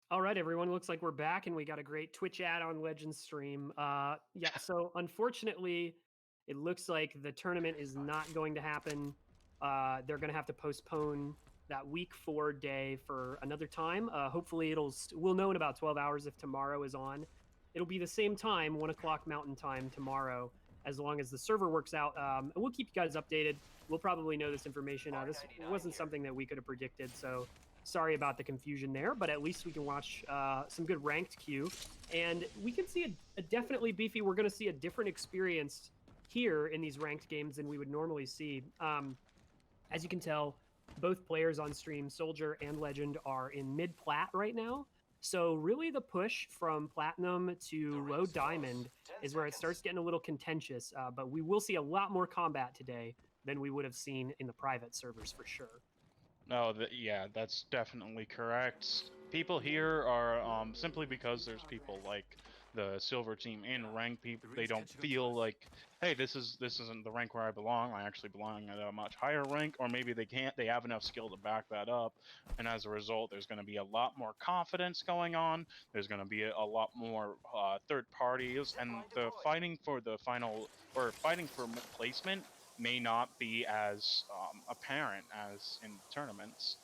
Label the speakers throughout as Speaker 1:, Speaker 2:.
Speaker 1: All right, everyone. Looks like we're back, and we got a great Twitch ad on Legends stream. Yeah. So unfortunately, it looks like the tournament is not going to happen. They're going to have to postpone that week 4 day for another time. Hopefully, we'll know in about 12 hours if tomorrow is on. It'll be the same time, 1 o'clock Mountain Time tomorrow, as long as the server works out. And we'll keep you guys updated. We'll probably know this information. This wasn't something that we could have predicted, so sorry about the confusion there, but at least we can watch some good ranked queue, and we can see a definitely beefy. We're going to see a different experience here in these ranked games than we would normally see. As you can tell, both players on stream, Soldier and Legend, are in mid plat right now. So really, the push from platinum to low diamond is where it starts getting a little contentious. But we will see a lot more combat today than we would have seen in the private servers for sure.
Speaker 2: No, yeah, that's definitely correct. People here are simply because there's people like the silver team in rank. People they don't feel like, hey, this isn't the rank where I belong. I actually belong at a much higher rank, or maybe they have enough skill to back that up, and as a result, there's going to be a lot more confidence going on. There's going to be a lot more third parties, and the fighting for the final or fighting for placement may not be as apparent as in tournaments.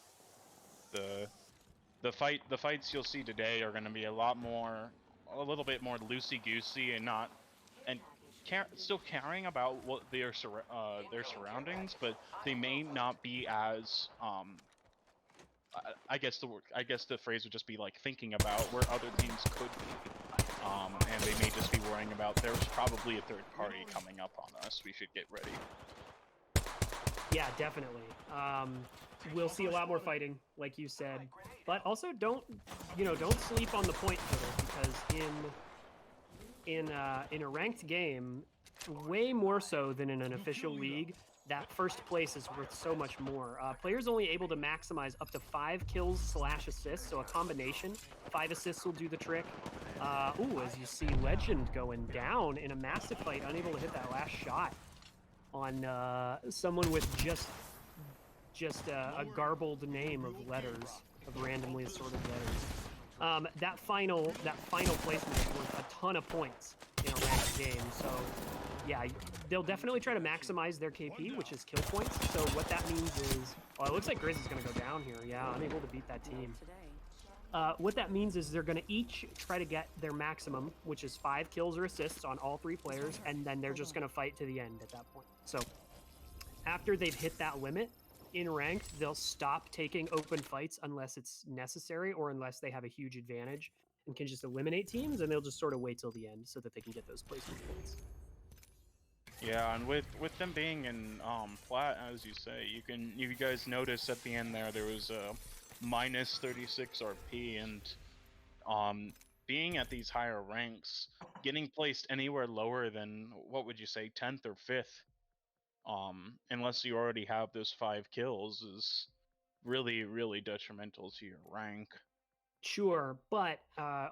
Speaker 2: The fights you'll see today are going to be a little bit more loosey goosey and not and still caring about what their surroundings, but they may not be as I guess the phrase would just be like thinking about where other teams could be. And they may just be worrying about there's probably a third party coming up on us. We should get ready.
Speaker 1: Yeah, definitely. We'll see a lot more fighting, like you said, but also don't sleep on the point total, because in a ranked game, way more so than in an official league, that first place is worth so much more. Players only able to maximize up to 5 kills / assists, so a combination. 5 assists will do the trick. As you see, Legend going down in a massive fight, unable to hit that last shot on someone with just a garbled name of letters, of randomly assorted letters. That final placement is worth a ton of points in a ranked game. So yeah, they'll definitely try to maximize their KP, which is kill points. So what that means is, well, it looks like Griz is going to go down here. Yeah, unable to beat that team. What that means is they're going to each try to get their maximum, which is 5 kills or assists on all 3 players, and then they're just going to fight to the end at that point. So after they've hit that limit in ranked, they'll stop taking open fights unless it's necessary or unless they have a huge advantage and can just eliminate teams, and they'll just sort of wait till the end so that they can get those placement points.
Speaker 2: Yeah, and with them being in plat, as you say, you guys notice at the end there was a minus 36 RP, and being at these higher ranks, getting placed anywhere lower than, what would you say, 10th or 5th, unless you already have those 5 kills, is really, really detrimental to your rank.
Speaker 1: Sure, but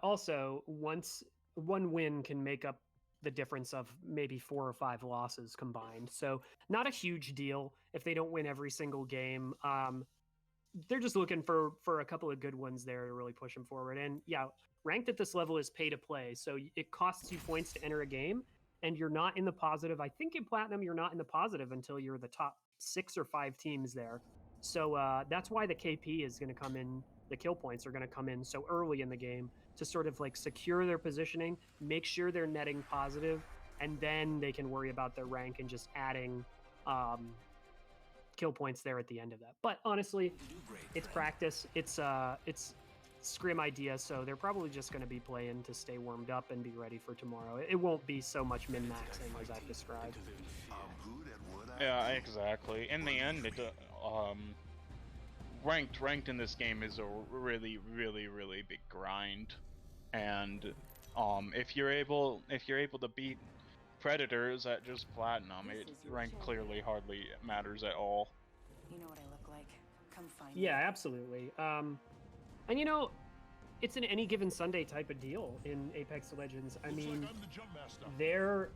Speaker 1: also once one win can make up the difference of maybe 4 or 5 losses combined. So not a huge deal if they don't win every single game. They're just looking for a couple of good ones there to really push them forward. And yeah, ranked at this level is pay to play, so it costs you points to enter a game, and you're not in the positive. I think in platinum you're not in the positive until you're the top 6 or 5 teams there. So that's why the KP is going to come in. The kill points are going to come in so early in the game to sort of like secure their positioning, make sure they're netting positive, and then they can worry about their rank and just adding kill points there at the end of that. But honestly, it's practice. It's scrim idea, so they're probably just going to be playing to stay warmed up and be ready for tomorrow. It won't be so much min-maxing as I've described.
Speaker 2: Yeah, exactly. In the end, ranked in this game is a really, really, really big grind, and if you're able to beat predators at just platinum, rank clearly hardly matters at all.
Speaker 3: You know what I look like. Come find
Speaker 1: Yeah,
Speaker 3: me.
Speaker 1: absolutely. And it's an any given Sunday type of deal in Apex Legends. I mean, they're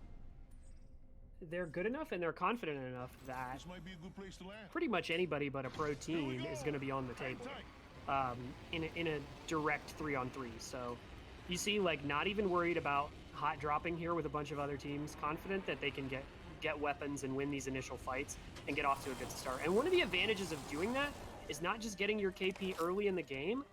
Speaker 1: good enough and they're confident enough that pretty much anybody but a pro team is going to be on the table. in a direct 3-on-3. So you see, like, not even worried about hot dropping here with a bunch of other teams, confident that they can get weapons and win these initial fights and get off to a good start. And one of the advantages of doing that is not just getting your KP early in the game,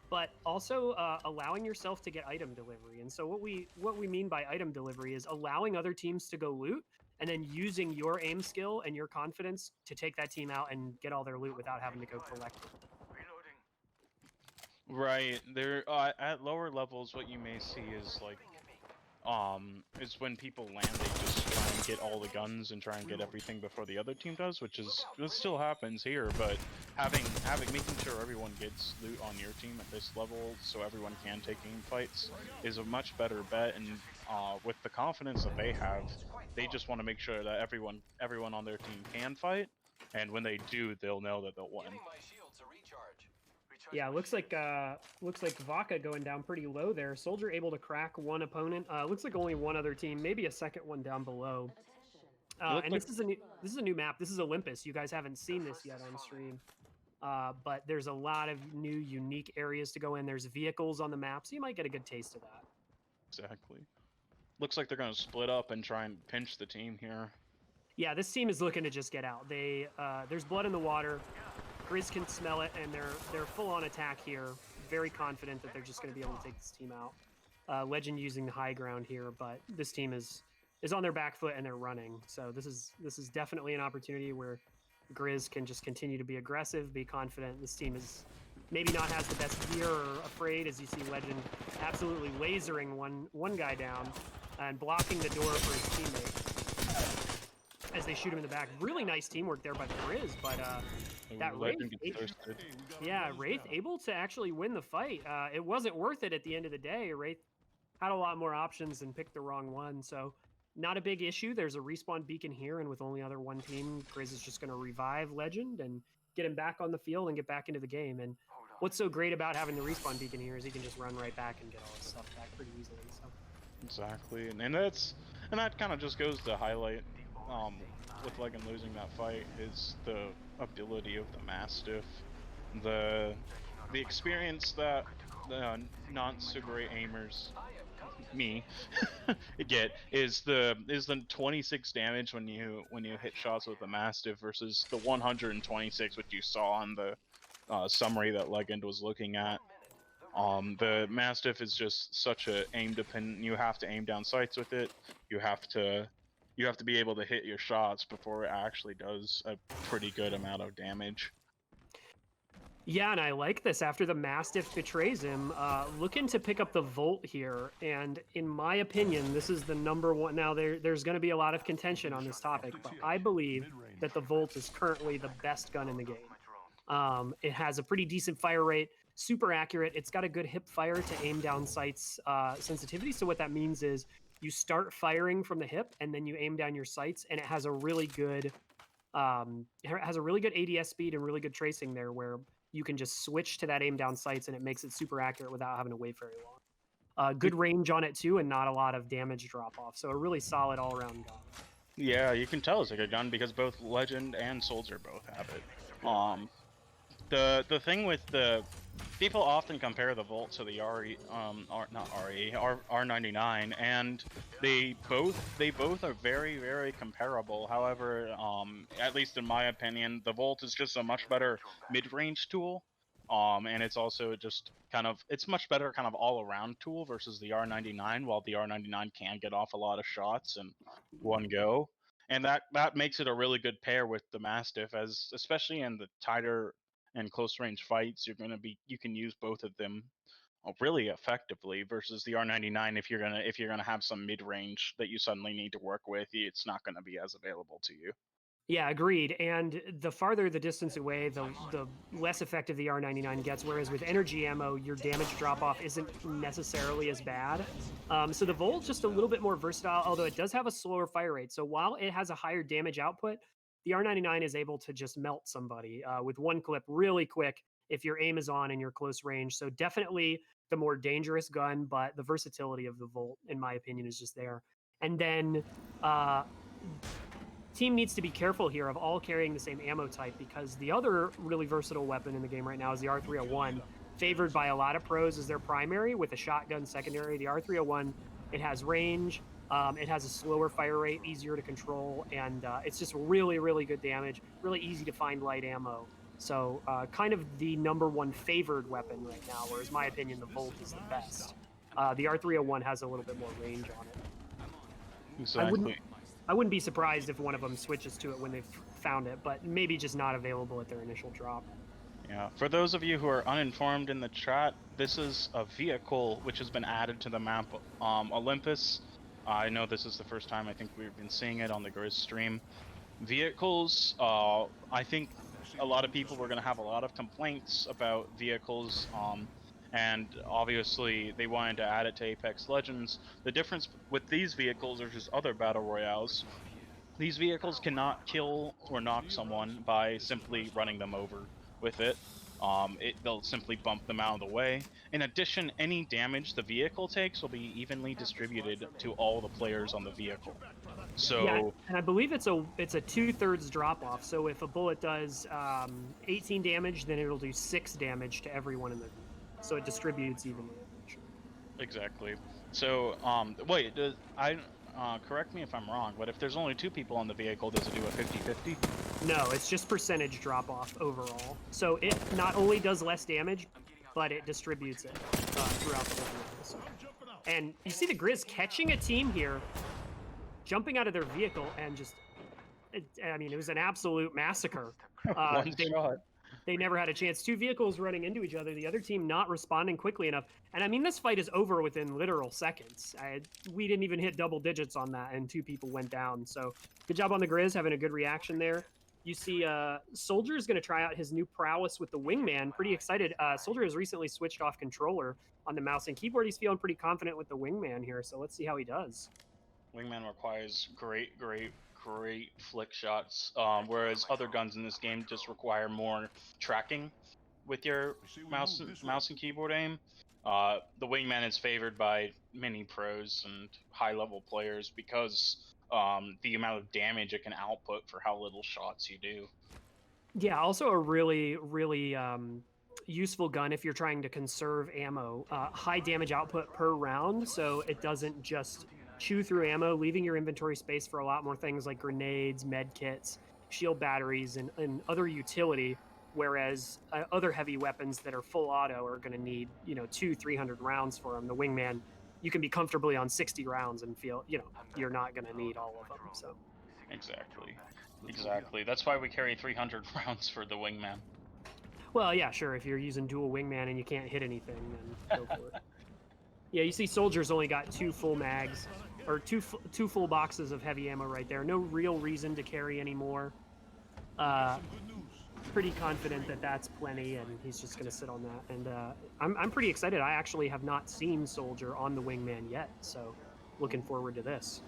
Speaker 1: but also allowing yourself to get item delivery. And so what we mean by item delivery is allowing other teams to go loot and then using your aim skill and your confidence to take that team out and get all their loot without having to go collect it.
Speaker 2: Right. There at lower levels, what you may see is like is when people land, they just try and get all the guns and try and get everything before the other team does, which still happens here. But making sure everyone gets loot on your team at this level, so everyone can take game fights, is a much better bet. And with the confidence that they have, they just want to make sure that everyone on their team can fight, and when they do, they'll know that they'll win.
Speaker 1: Yeah, looks like Vaca going down pretty low there. Soldier able to crack one opponent. Looks like only one other team, maybe a second one down below. And this is a new map. This is Olympus. You guys haven't seen this yet on stream. But there's a lot of new unique areas to go in. There's vehicles on the map, so you might get a good taste of that.
Speaker 2: Exactly. Looks like they're going to split up and try and pinch the team here.
Speaker 1: Yeah, this team is looking to just get out. There's blood in the water. Griz can smell it, and they're full on attack here. Very confident that they're just going to be able to take this team out. Legend using the high ground here, but this team is on their back foot and they're running. So this is definitely an opportunity where Griz can just continue to be aggressive, be confident. This team is maybe not has the best gear or afraid, as you see Legend absolutely lasering one guy down and blocking the door for his teammate as they shoot him in the back. Really nice teamwork there by the Griz, but that Wraith, Wraith able to actually win the fight. It wasn't worth it at the end of the day. Wraith had a lot more options and picked the wrong one, so not a big issue. There's a respawn beacon here, and with only other one team, Griz is just going to revive Legend and get him back on the field and get back into the game. And what's so great about having the respawn beacon here is he can just run right back and get all his stuff back pretty easily. So
Speaker 2: exactly, and that kind of just goes to highlight with Legend losing that fight is the ability of the Mastiff, the experience that the not so great aimers, me, get is the 26 damage when you hit shots with the Mastiff versus the 126 which you saw on the summary that Legend was looking at. The Mastiff is just such a aim dependent. You have to aim down sights with it. You have to be able to hit your shots before it actually does a pretty good amount of damage.
Speaker 1: Yeah, and I like this. After the Mastiff betrays him, looking to pick up the Volt here. And in my opinion, this is the number one. Now, there's going to be a lot of contention on this topic, but I believe that the Volt is currently the best gun in the game. It has a pretty decent fire rate, super accurate. It's got a good hip fire to aim down sights sensitivity. So what that means is you start firing from the hip, and then you aim down your sights, and it has a really good ADS speed and really good tracing there, where you can just switch to that aim down sights, and it makes it super accurate without having to wait very long. Good range on it too, and not a lot of damage drop off. So a really solid all around gun.
Speaker 2: Yeah, you can tell it's a good gun because both Legend and Soldier both have it. The thing with the people often compare the Volt to the R99, and they both are very, very comparable. However, at least in my opinion, the Volt is just a much better mid-range tool, and it's also just it's much better kind of all-around tool versus the R99. While the R99 can get off a lot of shots in one go, and that makes it a really good pair with the Mastiff, as especially in the tighter and close range fights, you can use both of them really effectively versus the R99. If you're gonna have some mid range that you suddenly need to work with, it's not gonna be as available to you.
Speaker 1: Yeah, agreed. And the farther the distance away, the less effective the R99 gets. Whereas with energy ammo, your damage drop off isn't necessarily as bad. So the Volt's just a little bit more versatile, although it does have a slower fire rate. So while it has a higher damage output, the R99 is able to just melt somebody with one clip really quick if your aim is on and you're close range. So definitely the more dangerous gun, but the versatility of the Volt, in my opinion, is just there. And then team needs to be careful here of all carrying the same ammo type, because the other really versatile weapon in the game right now is the R301. favored by a lot of pros as their primary, with a shotgun secondary. The R301, it has range, it has a slower fire rate, easier to control, and it's just really, really good damage, really easy to find light ammo. So kind of the #1 favored weapon right now, whereas my opinion, the Volt is the best. The R301 has a little bit more range on it.
Speaker 2: Exactly.
Speaker 1: I wouldn't be surprised if one of them switches to it when they've found it, but maybe just not available at their initial drop.
Speaker 2: Yeah. For those of you who are uninformed in the chat, this is a vehicle which has been added to the map, Olympus. I know this is the first time I think we've been seeing it on the Griz stream. Vehicles, I think a lot of people were going to have a lot of complaints about vehicles, and obviously they wanted to add it to Apex Legends. The difference with these vehicles versus other battle royales, these vehicles cannot kill or knock someone by simply running them over with it. They'll simply bump them out of the way. In addition, any damage the vehicle takes will be evenly distributed to all the players on the vehicle. So
Speaker 1: yeah, and I believe it's a 2/3 drop off. So if a bullet does 18 damage, then it'll do 6 damage to everyone in the vehicle. So it distributes evenly.
Speaker 2: exactly. So wait, correct me if I'm wrong, but if there's only 2 people on the vehicle, does it do a 50-50?
Speaker 1: No, it's just percentage drop off overall. So it not only does less damage, but it distributes it throughout the vehicle. So. And you see the Griz catching a team here, jumping out of their vehicle, and just, I mean, it was an absolute massacre.
Speaker 2: One shot.
Speaker 1: They never had a chance. 2 vehicles running into each other, the other team not responding quickly enough. And I mean, this fight is over within literal seconds. We didn't even hit double digits on that, and 2 people went down. So good job on the Griz, having a good reaction there. You see Soldier is going to try out his new prowess with the Wingman. Pretty excited. Soldier has recently switched off controller on the mouse and keyboard. He's feeling pretty confident with the Wingman here, so let's see how he does.
Speaker 2: Wingman requires great flick shots, whereas other guns in this game just require more tracking with your mouse and keyboard aim. The Wingman is favored by many pros and high-level players because the amount of damage it can output for how little shots you do.
Speaker 1: Yeah, also a really, really useful gun if you're trying to conserve ammo. High damage output per round, so it doesn't just chew through ammo, leaving your inventory space for a lot more things like grenades, med kits, shield batteries, and other utility, whereas other heavy weapons that are full auto are going to need, 200-300 rounds for them. The Wingman, you can be comfortably on 60 rounds and feel, you're not going to need all of them. So
Speaker 2: Exactly. That's why we carry 300 rounds for the Wingman.
Speaker 1: Well, yeah, sure. If you're using dual Wingman and you can't hit anything, then go for it. Yeah, you see Soldier's only got 2 full mags, or two full boxes of heavy ammo right there. No real reason to carry any more. Pretty confident that that's plenty, and he's just going to sit on that. And I'm pretty excited. I actually have not seen Soldier on the Wingman yet, so looking forward to this.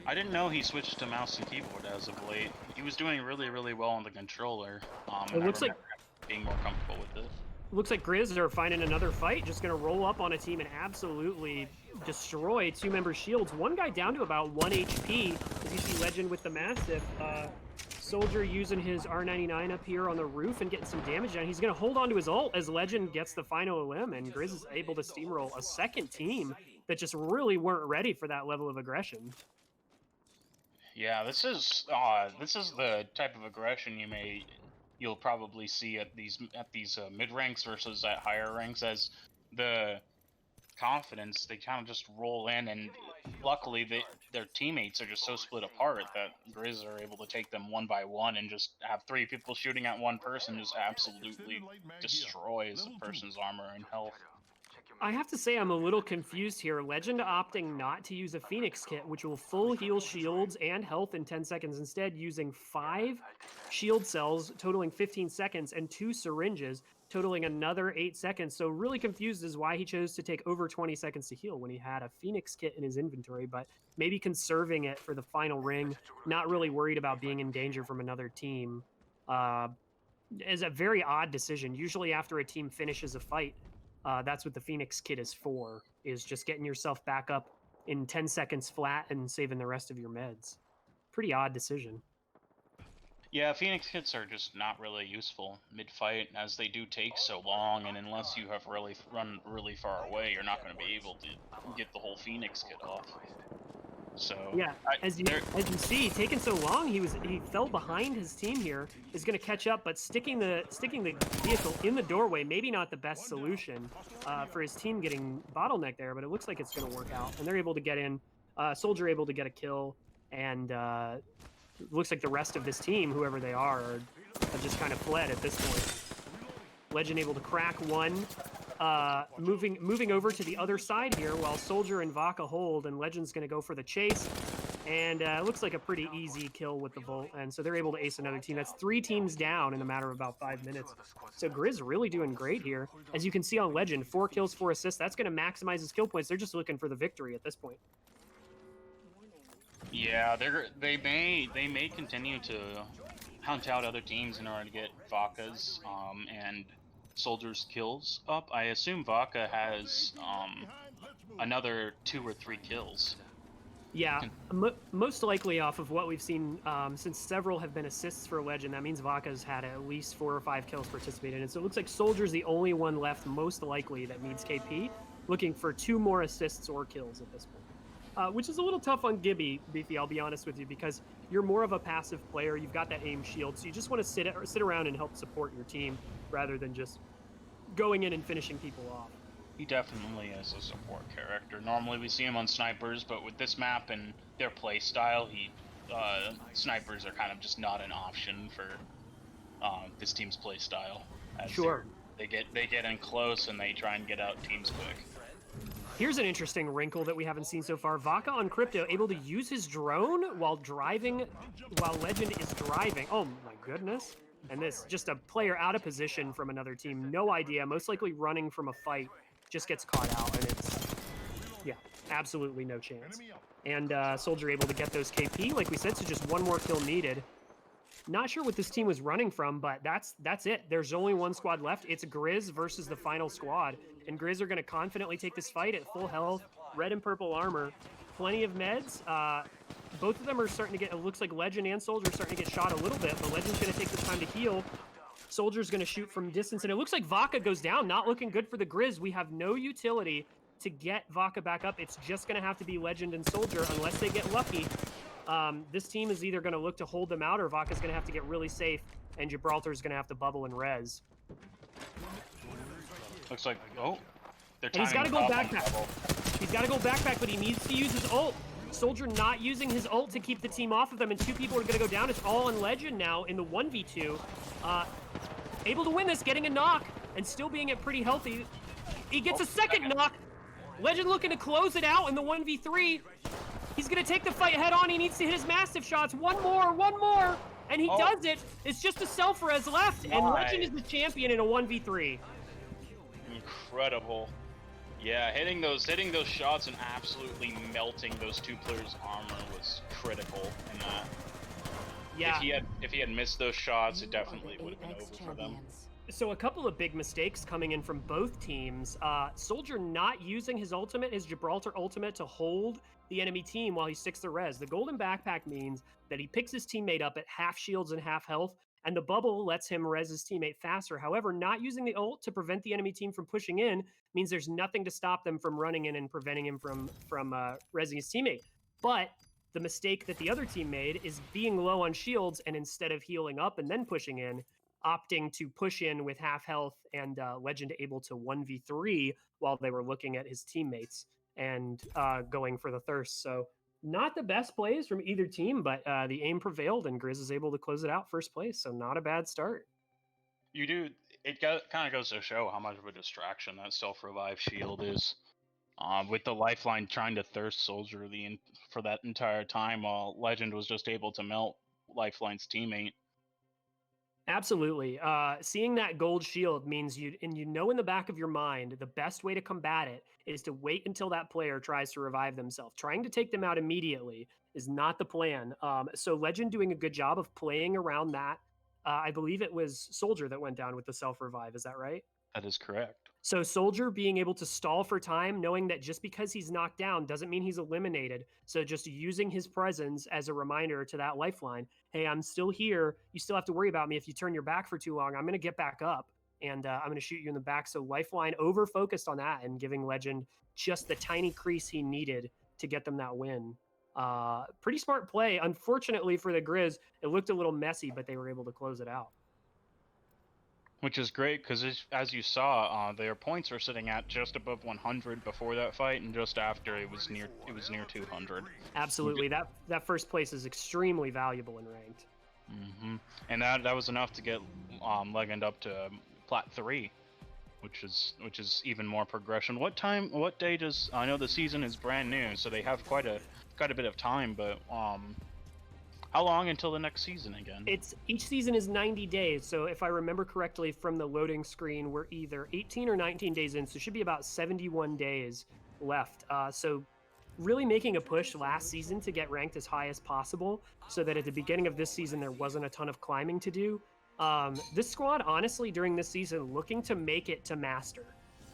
Speaker 2: I didn't know he switched to mouse and keyboard as of late. He was doing really, really well on the controller.
Speaker 1: It looks like
Speaker 2: being more comfortable with it.
Speaker 1: Looks like Griz are finding another fight, just going to roll up on a team and absolutely destroy 2-member shields. One guy down to about 1 HP, as you see Legend with the Mastiff. Soldier using his R99 up here on the roof and getting some damage down. He's going to hold on to his ult as Legend gets the final limb, and Griz is able to steamroll a second team that just really weren't ready for that level of aggression.
Speaker 2: Yeah, this is the type of aggression you'll probably see at these mid ranks versus at higher ranks, as the confidence, they kind of just roll in, and luckily their teammates are just so split apart that Griz are able to take them one by one and just have 3 people shooting at one person just absolutely destroys a person's armor and health.
Speaker 1: I have to say I'm a little confused here. Legend opting not to use a Phoenix kit, which will full heal shields and health in 10 seconds, instead using 5 shield cells totaling 15 seconds and 2 syringes totaling another 8 seconds. So really confused as why he chose to take over 20 seconds to heal when he had a Phoenix kit in his inventory, but maybe conserving it for the final ring, not really worried about being in danger from another team. Is a very odd decision. Usually after a team finishes a fight, that's what the Phoenix kit is for, is just getting yourself back up in 10 seconds flat and saving the rest of your meds. Pretty odd decision.
Speaker 2: Yeah, Phoenix kits are just not really useful mid-fight, as they do take so long, and unless you have really run really far away, you're not going to be able to get the whole Phoenix kit off. So
Speaker 1: Yeah, as you see, taking so long, he fell behind his team here. Is going to catch up, but sticking the vehicle in the doorway, maybe not the best solution for his team getting bottlenecked there. But it looks like it's going to work out, and they're able to get in. Soldier able to get a kill, and looks like the rest of this team, whoever they are just kind of fled at this point. Legend able to crack one. Moving over to the other side here while Soldier and Vaca hold, and Legend's going to go for the chase. And it looks like a pretty easy kill with the Volt, and so they're able to ace another team. That's 3 teams down in a matter of about 5 minutes. So Griz really doing great here. As you can see on Legend, 4 kills, 4 assists. That's going to maximize his kill points. They're just looking for the victory at this point.
Speaker 2: Yeah, they may continue to hunt out other teams in order to get Vaca's and Soldier's kills up. I assume Vaca has another 2 or 3 kills.
Speaker 1: Yeah, most likely off of what we've seen, since several have been assists for Legend, that means Vaca's had at least 4 or 5 kills participated in. So it looks like Soldier's the only one left, most likely, that needs KP, looking for 2 more assists or kills at this point. Which is a little tough on Gibby, Beefy, I'll be honest with you, because you're more of a passive player. You've got that aim shield, so you just want to sit around and help support your team rather than just going in and finishing people off.
Speaker 2: He definitely is a support character. Normally we see him on snipers, but with this map and their play style, snipers are kind of just not an option for this team's play style.
Speaker 1: Sure.
Speaker 2: They get in close and they try and get out teams quick.
Speaker 1: Here's an interesting wrinkle that we haven't seen so far. Vaca on Crypto able to use his drone while Legend is driving. Oh my goodness. And this, just a player out of position from another team. No idea, most likely running from a fight, just gets caught out, and it's, yeah, absolutely no chance. And Soldier able to get those KP, like we said, so just 1 more kill needed. Not sure what this team was running from, but that's it. There's only 1 squad left. It's Griz versus the final squad. And Griz are going to confidently take this fight at full health, red and purple armor, plenty of meds. Both of them are starting to get, it looks like Legend and Soldier are starting to get shot a little bit, but Legend's going to take the time to heal. Soldier's going to shoot from distance, and it looks like Vaca goes down. Not looking good for the Griz. We have no utility to get Vaca back up. It's just going to have to be Legend and Soldier unless they get lucky. This team is either going to look to hold them out, or Vaca's going to have to get really safe, and Gibraltar's going to have to bubble and res.
Speaker 2: Looks like, oh, they're
Speaker 1: and he's got to go backpack. He's got to go backpack, but he needs to use his ult. Soldier not using his ult to keep the team off of them, and 2 people are going to go down. It's all on Legend now in the 1v2. Able to win this, getting a knock, and still being at pretty healthy. He gets a second knock. Legend looking to close it out in the 1v3. He's going to take the fight head on. He needs to hit his massive shots. One more, and he does it. It's just a self-res left, and Legend is the champion in a 1v3.
Speaker 2: Incredible. Yeah, hitting those shots and absolutely melting those 2 players' armor was critical in that.
Speaker 1: Yeah.
Speaker 2: If he had missed those shots, it definitely would have been over for them.
Speaker 1: So a couple of big mistakes coming in from both teams. Soldier not using his ultimate, his Gibraltar ultimate, to hold the enemy team while he sticks the res. The golden backpack means that he picks his teammate up at half shields and half health, and the bubble lets him res his teammate faster. However, not using the ult to prevent the enemy team from pushing in means there's nothing to stop them from running in and preventing him from resing his teammate. But the mistake that the other team made is being low on shields, and instead of healing up and then pushing in, opting to push in with half health, and Legend able to 1v3 while they were looking at his teammates and going for the thirst. So not the best plays from either team, but the aim prevailed, and Griz is able to close it out first place. So not a bad start.
Speaker 2: It kind of goes to show how much of a distraction that self-revive shield is. With the lifeline trying to thirst Soldier for that entire time, while Legend was just able to melt Lifeline's teammate.
Speaker 1: Absolutely. Seeing that gold shield means you know in the back of your mind, the best way to combat it is to wait until that player tries to revive themselves. Trying to take them out immediately is not the plan. So Legend doing a good job of playing around that. I believe it was Soldier that went down with the self-revive. Is that right?
Speaker 2: That is correct.
Speaker 1: So Soldier being able to stall for time, knowing that just because he's knocked down doesn't mean he's eliminated. So just using his presence as a reminder to that lifeline. Hey, I'm still here. You still have to worry about me if you turn your back for too long. I'm going to get back up and I'm going to shoot you in the back. So lifeline over focused on that and giving Legend just the tiny crease he needed to get them that win. Pretty smart play. Unfortunately for the Griz, it looked a little messy, but they were able to close it out.
Speaker 2: Which is great because as you saw, their points were sitting at just above 100 before that fight, and just after it was near 200.
Speaker 1: Absolutely, that first place is extremely valuable in ranked.
Speaker 2: And that was enough to get Legend up to Plat 3, which is even more progression. What day does, I know the season is brand new, so they have quite a bit of time, but how long until the next season again?
Speaker 1: Each season is 90 days, so if I remember correctly from the loading screen, we're either 18 or 19 days in, so it should be about 71 days left. So really making a push last season to get ranked as high as possible, so that at the beginning of this season there wasn't a ton of climbing to do. This squad, honestly, during this season, looking to make it to Master.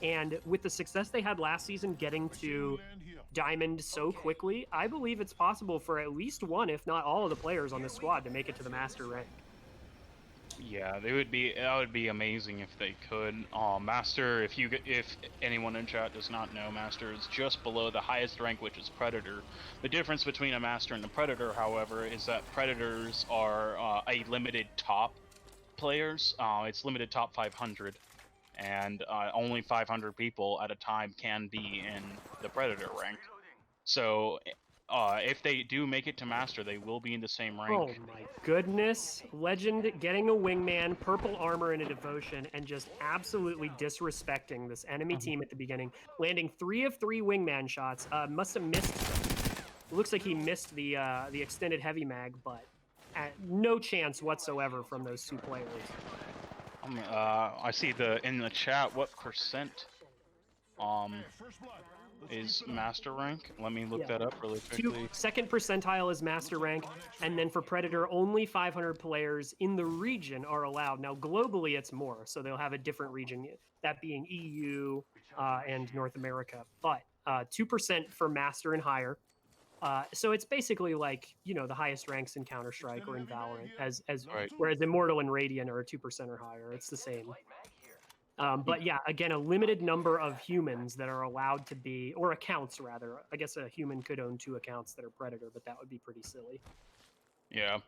Speaker 1: And with the success they had last season getting to Diamond so quickly, I believe it's possible for at least one, if not all of the players on this squad to make it to the Master rank.
Speaker 2: Yeah, that would be amazing if they could. Master, if anyone in chat does not know, Master is just below the highest rank, which is Predator. The difference between a Master and a Predator, however, is that Predators are a limited top players. It's limited top 500, and only 500 people at a time can be in the Predator rank. So if they do make it to Master, they will be in the same rank.
Speaker 1: Oh my goodness. Legend getting a wingman, purple armor, and a devotion, and just absolutely disrespecting this enemy team at the beginning. Landing 3 of 3 wingman shots. Must have missed. Looks like he missed the extended heavy mag, but no chance whatsoever from those 2 players.
Speaker 2: I see in the chat what percent is Master rank. Let me look that up really quickly.
Speaker 1: Second percentile is Master rank, and then for Predator, only 500 players in the region are allowed. Now globally it's more, so they'll have a different region, that being EU and North America, but 2% for Master and higher. So it's basically like, the highest ranks in Counter-Strike or in Valorant,
Speaker 2: Right.
Speaker 1: Whereas Immortal and Radiant are 2% or higher. It's the same. But yeah, again, a limited number of humans that are allowed to be, or accounts rather. I guess a human could own 2 accounts that are Predator, but that would be pretty silly.
Speaker 2: Yeah.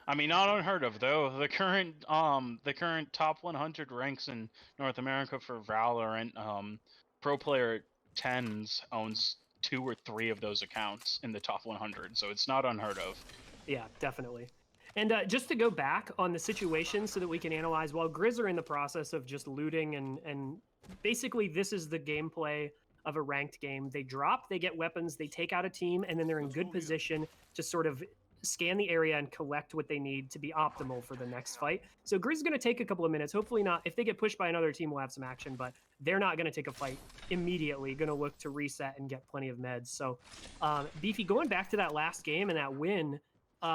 Speaker 2: I mean, not unheard of though. The current top 100 ranks in North America for Valorant, Pro Player 10s owns 2 or 3 of those accounts in the top 100, so it's not unheard of.
Speaker 1: Yeah, definitely. And just to go back on the situation so that we can analyze, while Griz are in the process of just looting and basically this is the gameplay of a ranked game. They drop, they get weapons, they take out a team, and then they're in good position to sort of scan the area and collect what they need to be optimal for the next fight. So Griz is going to take a couple of minutes. Hopefully not. If they get pushed by another team, we'll have some action, but they're not going to take a fight immediately. Going to look to reset and get plenty of meds. So Beefy, going back to that last game and that win,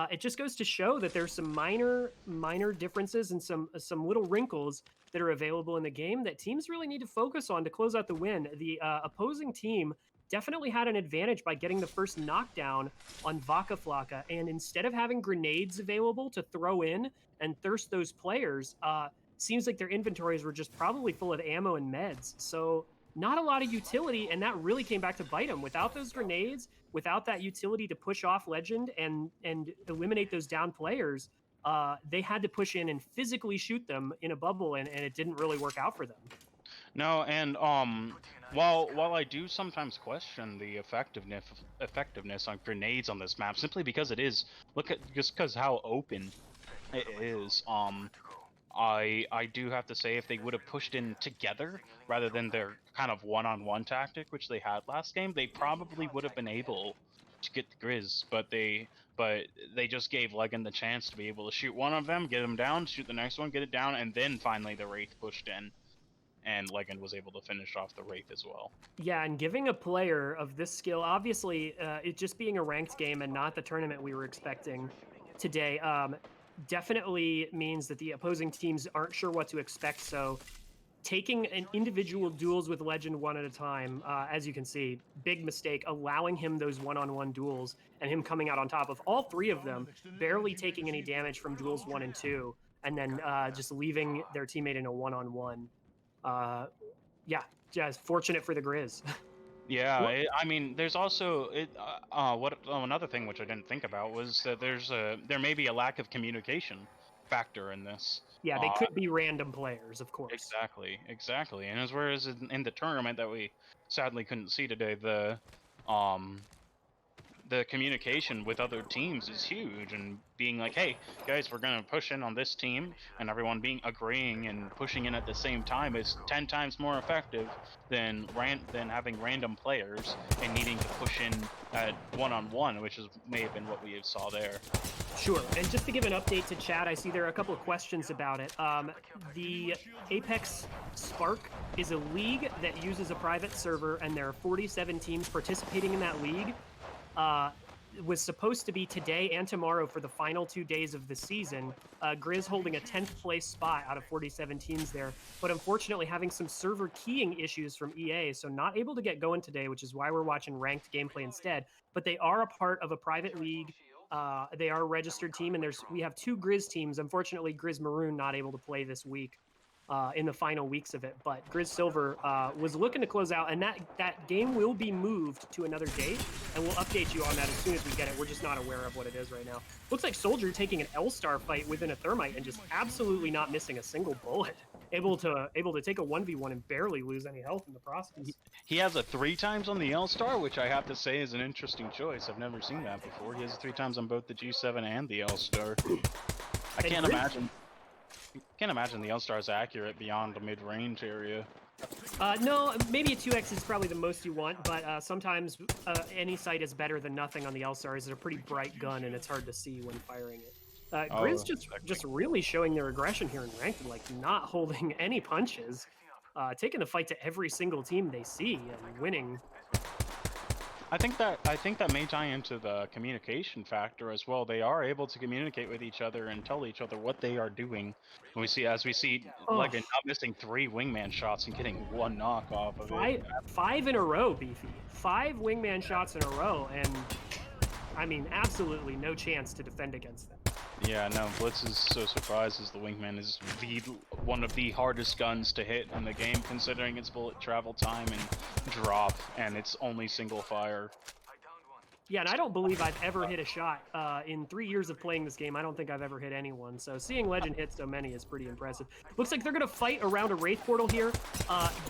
Speaker 1: it just goes to show that there's some minor differences and some little wrinkles that are available in the game that teams really need to focus on to close out the win. The opposing team definitely had an advantage by getting the first knockdown on Vaca Flocka, and instead of having grenades available to throw in and thirst those players, seems like their inventories were just probably full of ammo and meds. So not a lot of utility, and that really came back to bite them. Without those grenades, without that utility to push off Legend and eliminate those down players, they had to push in and physically shoot them in a bubble, and it didn't really work out for them.
Speaker 2: No, and while I do sometimes question the effectiveness on grenades on this map, simply because it is, just because how open it is, I do have to say, if they would have pushed in together rather than their kind of one-on-one tactic, which they had last game, they probably would have been able to get the Griz, but they just gave Legend the chance to be able to shoot one of them, get him down, shoot the next one, get it down, and then finally the Wraith pushed in, and Legend was able to finish off the Wraith as well.
Speaker 1: Yeah, and giving a player of this skill, obviously, it just being a ranked game and not the tournament we were expecting today, definitely means that the opposing teams aren't sure what to expect. So taking an individual duels with Legend one at a time, as you can see, big mistake, allowing him those one-on-one duels and him coming out on top of all three of them, barely taking any damage from duels 1 and 2, and then just leaving their teammate in a one-on-one. Yeah, just fortunate for the Griz.
Speaker 2: Yeah, I mean, there's also another thing which I didn't think about was that there may be a lack of communication factor in this.
Speaker 1: Yeah, they could be random players, of course.
Speaker 2: Exactly. And whereas in the tournament that we sadly couldn't see today, the communication with other teams is huge, and being like, hey guys, we're gonna push in on this team, and everyone agreeing and pushing in at the same time is 10 times more effective than having random players and needing to push in at one-on-one, which may have been what we saw there.
Speaker 1: Sure, and just to give an update to chat, I see there are a couple of questions about it. The Apex Spark is a league that uses a private server, and there are 47 teams participating in that league. Was supposed to be today and tomorrow for the final 2 days of the season. Griz holding a 10th place spot out of 47 teams there, but unfortunately having some server keying issues from EA, so not able to get going today, which is why we're watching ranked gameplay instead. But they are a part of a private league. They are a registered team, and we have 2 Griz teams. Unfortunately, Griz Maroon not able to play this week. In the final weeks of it, but Griz Silver was looking to close out, and that game will be moved to another date, and we'll update you on that as soon as we get it. We're just not aware of what it is right now. Looks like Soldier taking an L-Star fight within a Thermite and just absolutely not missing a single bullet. Able to take a 1v1 and barely lose any health in the process.
Speaker 2: He has a 3 times on the L-Star, which I have to say is an interesting choice. I've never seen that before. He has 3 times on both the G7 and the L-Star. I can't imagine the L-Star is accurate beyond the mid-range area.
Speaker 1: No, maybe a 2x is probably the most you want, but sometimes any sight is better than nothing on the L-Star. It's a pretty bright gun, and it's hard to see when firing it. Griz just really showing their aggression here in ranked, like not holding any punches, taking the fight to every single team they see and winning.
Speaker 2: I think that may tie into the communication factor as well. They are able to communicate with each other and tell each other what they are doing. And we see Legend not missing 3 wingman shots and getting 1 knock off of it.
Speaker 1: 5 in a row, Beefy. 5 wingman shots in a row, and I mean, absolutely no chance to defend against them.
Speaker 2: Yeah, no, Blitz is so surprised as the wingman is one of the hardest guns to hit in the game, considering its bullet travel time and drop, and it's only single fire.
Speaker 1: Yeah, and I don't believe I've ever hit a shot. In 3 years of playing this game, I don't think I've ever hit anyone, so seeing Legend hit so many is pretty impressive. Looks like they're going to fight around a Wraith Portal here,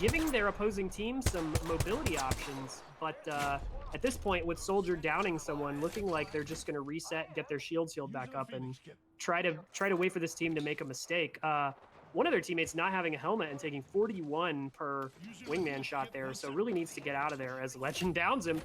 Speaker 1: giving their opposing team some mobility options, but at this point, with Soldier downing someone, looking like they're just going to reset, get their shields healed back up, and try to wait for this team to make a mistake. One of their teammates not having a helmet and taking 41 per wingman shot there, so really needs to get out of there as Legend downs him.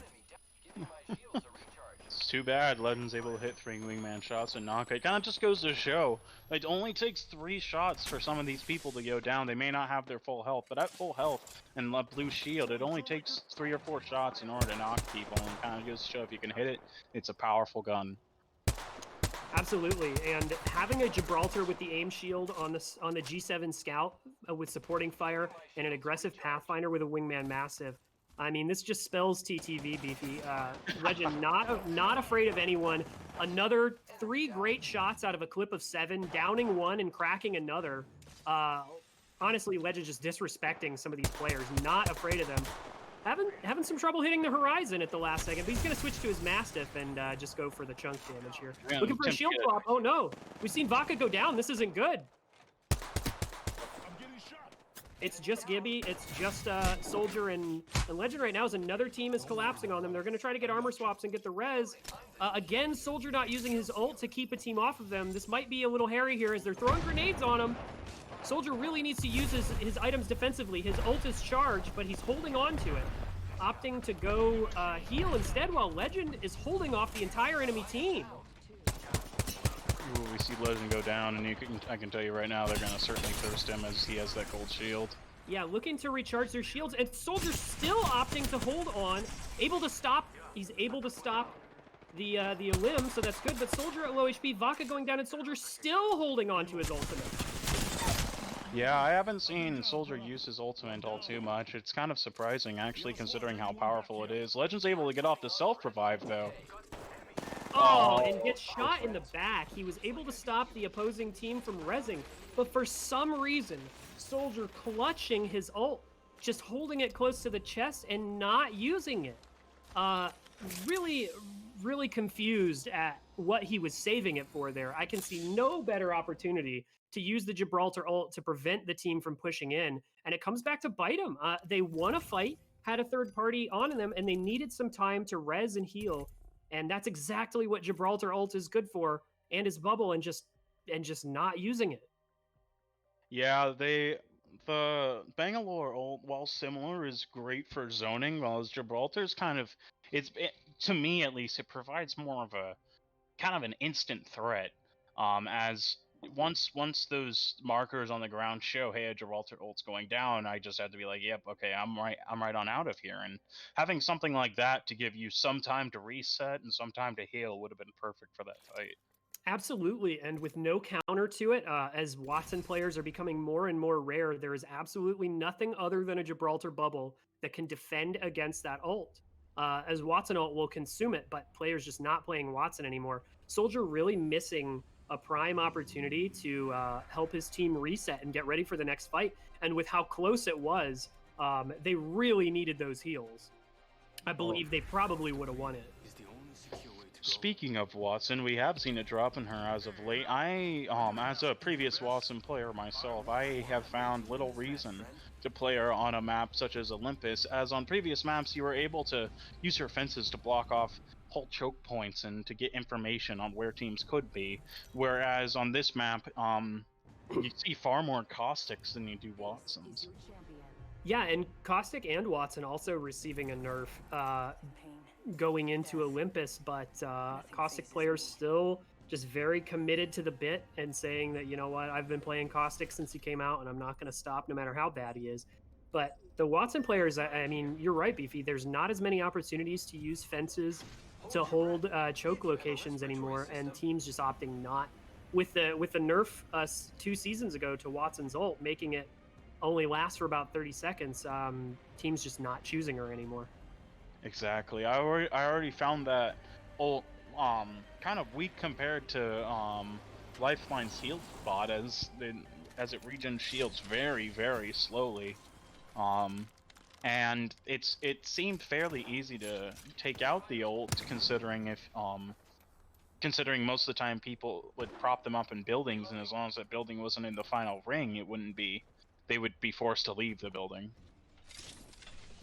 Speaker 2: It's too bad Legend's able to hit 3 wingman shots and knock it. Kind of just goes to show it only takes 3 shots for some of these people to go down. They may not have their full health, but at full health and a blue shield, it only takes 3 or 4 shots in order to knock people, and kind of goes to show if you can hit it, it's a powerful gun.
Speaker 1: Absolutely, and having a Gibraltar with the aim shield on the G7 Scout with supporting fire and an aggressive Pathfinder with a wingman massive. I mean, this just spells TTV, Beefy. Legend not afraid of anyone. Another 3 great shots out of a clip of 7, downing 1 and cracking another. Honestly, Legend just disrespecting some of these players, not afraid of them. Having some trouble hitting the horizon at the last second, but he's going to switch to his Mastiff and just go for the chunk damage here.
Speaker 2: Yeah,
Speaker 1: looking for a shield swap. Oh no, we've seen Vaca go down. This isn't good. It's just Gibby, it's just Soldier and Legend right now as another team is collapsing on them. They're going to try to get armor swaps and get the res. Again, Soldier not using his ult to keep a team off of them. This might be a little hairy here as they're throwing grenades on him. Soldier really needs to use his items defensively. His ult is charged, but he's holding on to it. Opting to go heal instead while Legend is holding off the entire enemy team.
Speaker 2: Ooh, we see Legend go down, and I can tell you right now, they're going to certainly thirst him as he has that gold shield.
Speaker 1: Yeah, looking to recharge their shields, and Soldier still opting to hold on. Able to stop. He's able to stop the Elim, so that's good. But Soldier at low HP, Vaca going down, and Soldier still holding on to his ultimate.
Speaker 2: Yeah, I haven't seen Soldier use his ultimate all too much. It's kind of surprising, actually, considering how powerful it is. Legend's able to get off the self-revive, though.
Speaker 1: Oh, and gets shot in the back. He was able to stop the opposing team from rezzing, but for some reason, Soldier clutching his ult, just holding it close to the chest and not using it. Really, really confused at what he was saving it for there. I can see no better opportunity to use the Gibraltar ult to prevent the team from pushing in, and it comes back to bite them. They won a fight, had a third party on them, and they needed some time to res and heal, and that's exactly what Gibraltar ult is good for, and his bubble, and just not using it.
Speaker 2: Yeah, the Bangalore ult, while similar, is great for zoning, while Gibraltar's kind of to me at least, it provides more of a kind of an instant threat. As once those markers on the ground show, hey, a Gibraltar ult's going down, I just had to be like, yep, okay, I'm right on out of here. And having something like that to give you some time to reset and some time to heal would have been perfect for that fight.
Speaker 1: Absolutely, and with no counter to it, as Watson players are becoming more and more rare, there is absolutely nothing other than a Gibraltar bubble that can defend against that ult. As Watson ult will consume it, but players just not playing Watson anymore. Soldier really missing a prime opportunity to help his team reset and get ready for the next fight. And with how close it was, they really needed those heals. I believe they probably would have won it.
Speaker 2: Speaking of Watson, we have seen a drop in her as of late. As a previous Watson player myself, I have found little reason to play her on a map such as Olympus, as on previous maps you were able to use her fences to block off whole choke points and to get information on where teams could be, whereas on this map, you see far more Caustics than you do Watsons.
Speaker 1: Yeah, and Caustic and Watson also receiving a nerf going into Olympus, but Caustic players still just very committed to the bit and saying that, you know what, I've been playing Caustic since he came out and I'm not going to stop no matter how bad he is. But the Watson players, I mean, you're right, Beefy, there's not as many opportunities to use fences to hold choke locations anymore, and teams just opting not. With the nerf 2 seasons ago to Watson's ult, making it only last for about 30 seconds, teams just not choosing her anymore.
Speaker 2: Exactly. I already found that ult kind of weak compared to Lifeline's heal bot, as it regens shields very, very slowly. And it seemed fairly easy to take out the ult, considering most of the time people would prop them up in buildings, and as long as that building wasn't in the final ring, they would be forced to leave the building.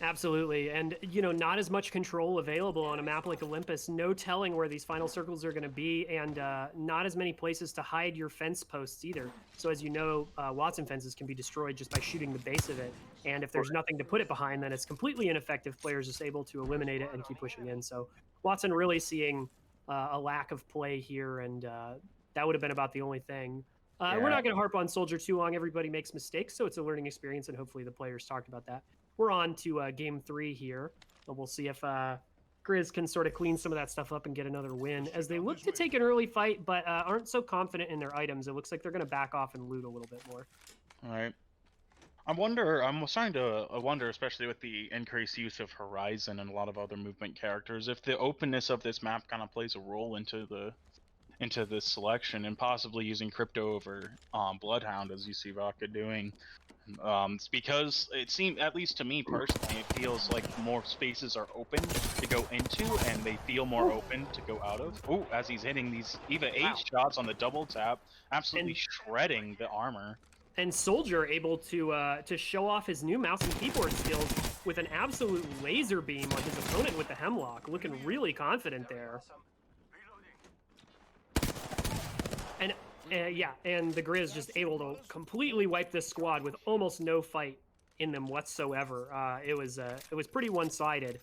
Speaker 1: Absolutely, and not as much control available on a map like Olympus. No telling where these final circles are going to be, and not as many places to hide your fence posts either. So as you know, Watson fences can be destroyed just by shooting the base of it, and if there's nothing to put it behind, then it's completely ineffective. Players just able to eliminate it and keep pushing in. So Watson really seeing a lack of play here, and that would have been about the only thing. We're not going to harp on Soldier too long. Everybody makes mistakes, so it's a learning experience, and hopefully the players talked about that. We're on to game 3 here, and we'll see if Griz can sort of clean some of that stuff up and get another win, as they look to take an early fight, but aren't so confident in their items. It looks like they're going to back off and loot a little bit more.
Speaker 2: All right. I'm starting to wonder, especially with the increased use of Horizon and a lot of other movement characters, if the openness of this map kind of plays a role into this selection, and possibly using Crypto over Bloodhound, as you see Rocket doing. It's because it seems, at least to me personally, it feels like more spaces are open to go into, and they feel more open to go out of. Ooh, as he's hitting these EVA 8 shots on the double tap, absolutely shredding the armor.
Speaker 1: And Soldier able to show off his new mouse and keyboard skills with an absolute laser beam on his opponent with the Hemlock, looking really confident there. And and the Griz just able to completely wipe this squad with almost no fight in them whatsoever. It was pretty one-sided.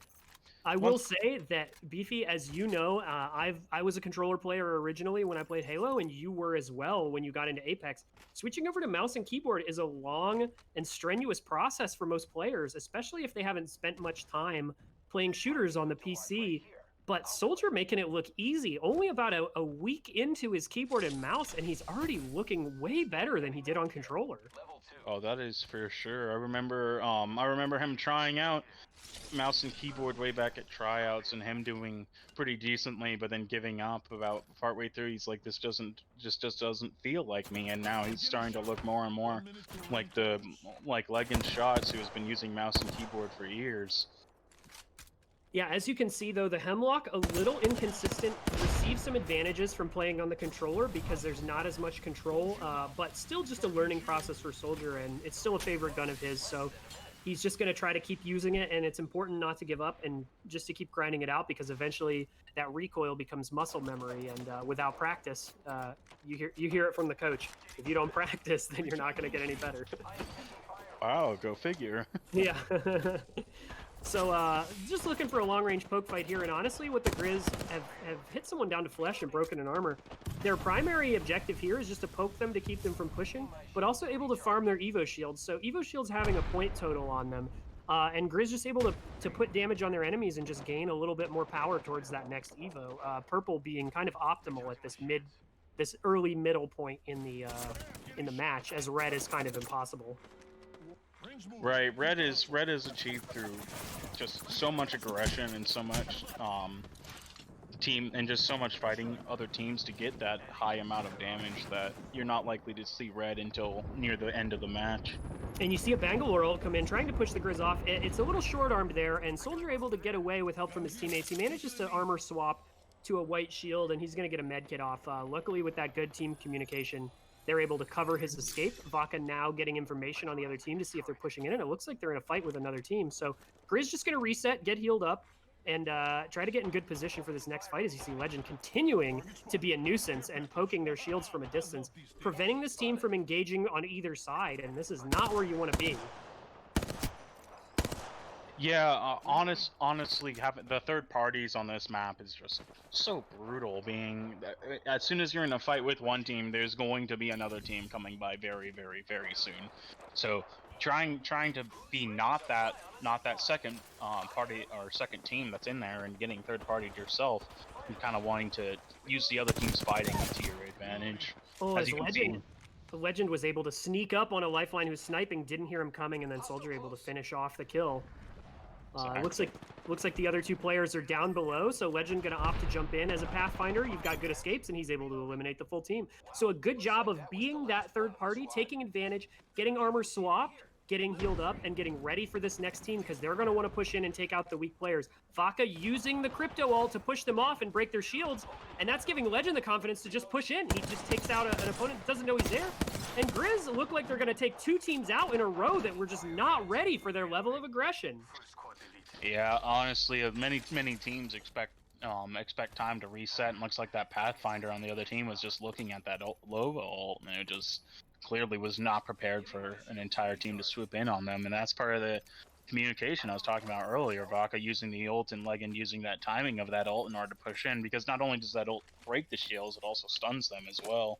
Speaker 1: I will say that, Beefy, as you know, I was a controller player originally when I played Halo, and you were as well when you got into Apex. Switching over to mouse and keyboard is a long and strenuous process for most players, especially if they haven't spent much time playing shooters on the PC. but Soldier making it look easy. Only about a week into his keyboard and mouse, and he's already looking way better than he did on controller.
Speaker 2: Oh, that is for sure. I remember him trying out mouse and keyboard way back at tryouts and him doing pretty decently, but then giving up about partway through. He's like, this just doesn't feel like me, and now he's starting to look more and more like Legend Shots, who has been using mouse and keyboard for years.
Speaker 1: Yeah, as you can see, though, the Hemlock, a little inconsistent, receives some advantages from playing on the controller because there's not as much control, but still just a learning process for Soldier, and it's still a favorite gun of his, so he's just going to try to keep using it, and it's important not to give up and just to keep grinding it out because eventually that recoil becomes muscle memory, and without practice, you hear it from the coach. If you don't practice, then you're not going to get any better.
Speaker 2: Wow, go figure.
Speaker 1: Yeah. So just looking for a long-range poke fight here, and honestly, with the Griz have hit someone down to flesh and broken an armor. Their primary objective here is just to poke them to keep them from pushing, but also able to farm their Evo shields. So Evo shields having a point total on them, and Griz just able to put damage on their enemies and just gain a little bit more power towards that next Evo. Purple being kind of optimal at this early middle point in the match, as red is kind of impossible.
Speaker 2: Right, red is achieved through just so much aggression and so much team and just so much fighting other teams to get that high amount of damage that you're not likely to see red until near the end of the match.
Speaker 1: And you see a Bangalore ult come in, trying to push the Griz off. It's a little short-armed there, and Soldier able to get away with help from his teammates. He manages to armor swap to a white shield, and he's going to get a med kit off. Luckily, with that good team communication, they're able to cover his escape. Vaca now getting information on the other team to see if they're pushing in, and it looks like they're in a fight with another team. So Griz just going to reset, get healed up, and try to get in good position for this next fight as you see Legend continuing to be a nuisance and poking their shields from a distance, preventing this team from engaging on either side, and this is not where you want to be.
Speaker 2: Yeah, honestly, having the third parties on this map is just so brutal. Being as soon as you're in a fight with one team, there's going to be another team coming by very, very, very soon. So trying to be not that second party or second team that's in there and getting third partied yourself, and kind of wanting to use the other team's fighting to your advantage.
Speaker 1: Oh, as Legend was able to sneak up on a lifeline who's sniping, didn't hear him coming, and then Soldier able to finish off the kill. Looks like the other two players are down below, so Legend gonna opt to jump in as a Pathfinder. You've got good escapes, and he's able to eliminate the full team. So a good job of being that third party, taking advantage, getting armor swapped, getting healed up, and getting ready for this next team because they're gonna want to push in and take out the weak players. Vaca using the crypto ult to push them off and break their shields, and that's giving Legend the confidence to just push in. He just takes out an opponent that doesn't know he's there. And Griz look like they're gonna take two teams out in a row that were just not ready for their level of aggression.
Speaker 2: Yeah, honestly, many teams expect time to reset, and looks like that Pathfinder on the other team was just looking at that Lova ult, and it just clearly was not prepared for an entire team to swoop in on them, and that's part of the communication I was talking about earlier. Vaca using the ult and Legend using that timing of that ult in order to push in, because not only does that ult break the shields, it also stuns them as well.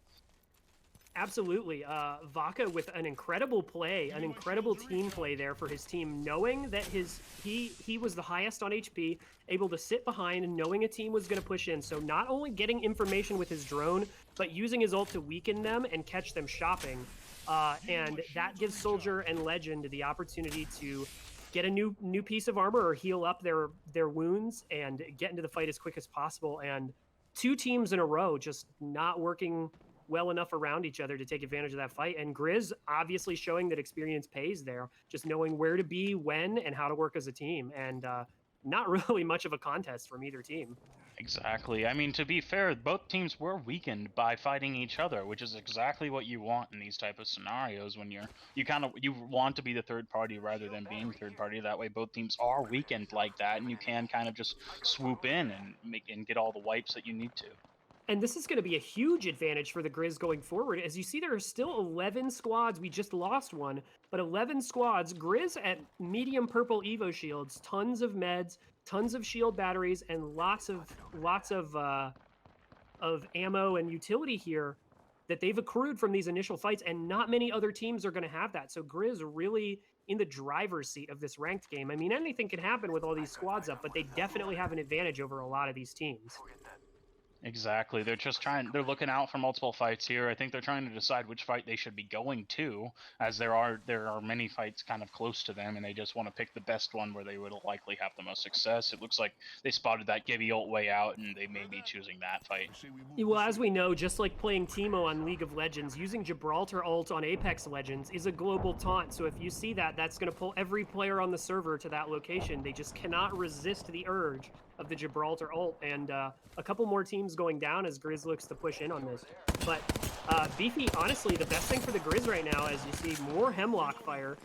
Speaker 1: Absolutely. Vaca with an incredible play, an incredible team play there for his team, knowing that he was the highest on HP, able to sit behind and knowing a team was going to push in. So not only getting information with his drone, but using his ult to weaken them and catch them shopping. And that gives Soldier and Legend the opportunity to get a new piece of armor or heal up their wounds and get into the fight as quick as possible. And two teams in a row just not working well enough around each other to take advantage of that fight. And Griz obviously showing that experience pays there, just knowing where to be, when, and how to work as a team. And not really much of a contest from either team.
Speaker 2: Exactly. I mean, to be fair, both teams were weakened by fighting each other, which is exactly what you want in these type of scenarios when you want to be the third party rather than being third party. That way both teams are weakened like that, and you can kind of just swoop in and get all the wipes that you need to.
Speaker 1: And this is going to be a huge advantage for the Griz going forward. As you see, there are still 11 squads. We just lost one, but 11 squads. Griz at medium purple Evo shields, tons of meds, tons of shield batteries, and lots of ammo and utility here that they've accrued from these initial fights, and not many other teams are going to have that. So Griz really in the driver's seat of this ranked game. I mean, anything can happen with all these squads up, but they definitely have an advantage over a lot of these teams.
Speaker 2: Exactly. They're looking out for multiple fights here. I think they're trying to decide which fight they should be going to, as there are many fights kind of close to them, and they just want to pick the best one where they would likely have the most success. It looks like they spotted that Gibby ult way out, and they may be choosing that fight.
Speaker 1: Well, as we know, just like playing Teemo on League of Legends, using Gibraltar ult on Apex Legends is a global taunt. So if you see that, that's going to pull every player on the server to that location. They just cannot resist the urge of the Gibraltar ult, and a couple more teams going down as Griz looks to push in on this. But Beefy, honestly, the best thing for the Griz right now, as you see more Hemlock fire,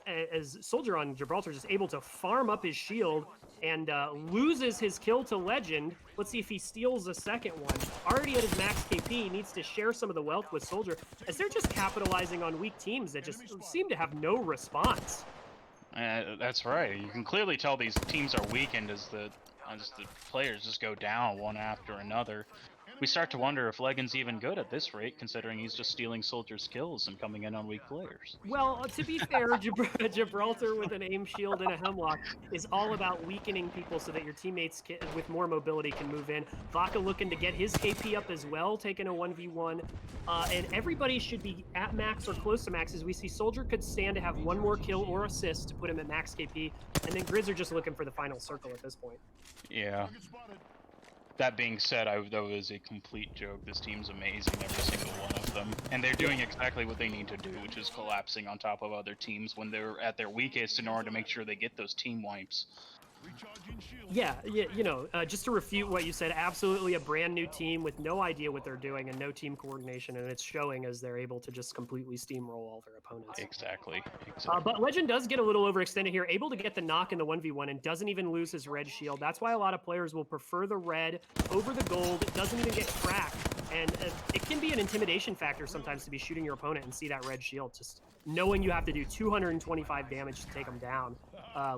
Speaker 1: as Soldier on Gibraltar is able to farm up his shield and loses his kill to Legend. Let's see if he steals a second one. Already at his max KP, needs to share some of the wealth with Soldier, as they're just capitalizing on weak teams that just seem to have no response.
Speaker 2: That's right. You can clearly tell these teams are weakened as the players just go down one after another. We start to wonder if Legend's even good at this rate, considering he's just stealing Soldier's kills and coming in on weak players.
Speaker 1: Well, to be fair, Gibraltar with an aim shield and a Hemlock is all about weakening people so that your teammates with more mobility can move in. Vaca looking to get his KP up as well, taking a 1v1. And everybody should be at max or close to max, as we see Soldier could stand to have one more kill or assist to put him at max KP. And then Griz are just looking for the final circle at this point.
Speaker 2: Yeah. That being said, that was a complete joke. This team's amazing, every single one of them. And they're doing exactly what they need to do, which is collapsing on top of other teams when they're at their weakest in order to make sure they get those team wipes.
Speaker 1: Yeah, you know, just to refute what you said, absolutely a brand new team with no idea what they're doing and no team coordination, and it's showing as they're able to just completely steamroll all their opponents.
Speaker 2: Exactly.
Speaker 1: But Legend does get a little overextended here, able to get the knock in the 1v1 and doesn't even lose his red shield. That's why a lot of players will prefer the red over the gold. It doesn't even get cracked, and it can be an intimidation factor sometimes to be shooting your opponent and see that red shield, just knowing you have to do 225 damage to take them down.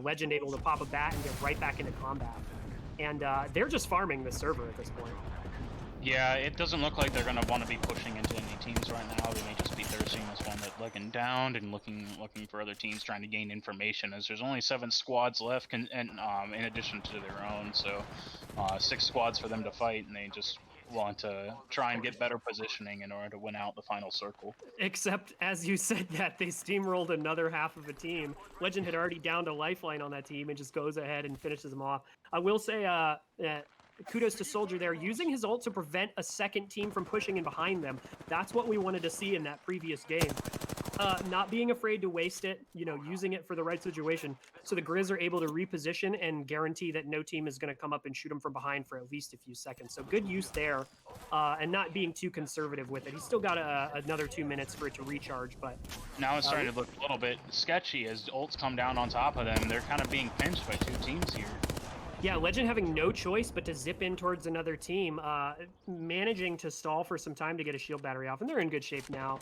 Speaker 1: Legend able to pop a bat and get right back into combat. And they're just farming the server at this point.
Speaker 2: Yeah, it doesn't look like they're going to want to be pushing into any teams right now. They may just be thirsting this one that Legend downed and looking for other teams trying to gain information, as there's only 7 squads left and in addition to their own. So 6 squads for them to fight, and they just want to try and get better positioning in order to win out the final circle. Except,
Speaker 1: as you said that, they steamrolled another half of a team. Legend had already downed a lifeline on that team and just goes ahead and finishes them off. I will say kudos to Soldier there, using his ult to prevent a second team from pushing in behind them. That's what we wanted to see in that previous game. Not being afraid to waste it, you know, using it for the right situation. So the Griz are able to reposition and guarantee that no team is going to come up and shoot him from behind for at least a few seconds. So good use there, and not being too conservative with it. He's still got another 2 minutes for it to recharge, but
Speaker 2: now it's starting to look a little bit sketchy as ults come down on top of them. They're kind of being pinched by 2 teams here.
Speaker 1: Yeah, Legend having no choice but to zip in towards another team, managing to stall for some time to get a shield battery off, and they're in good shape now.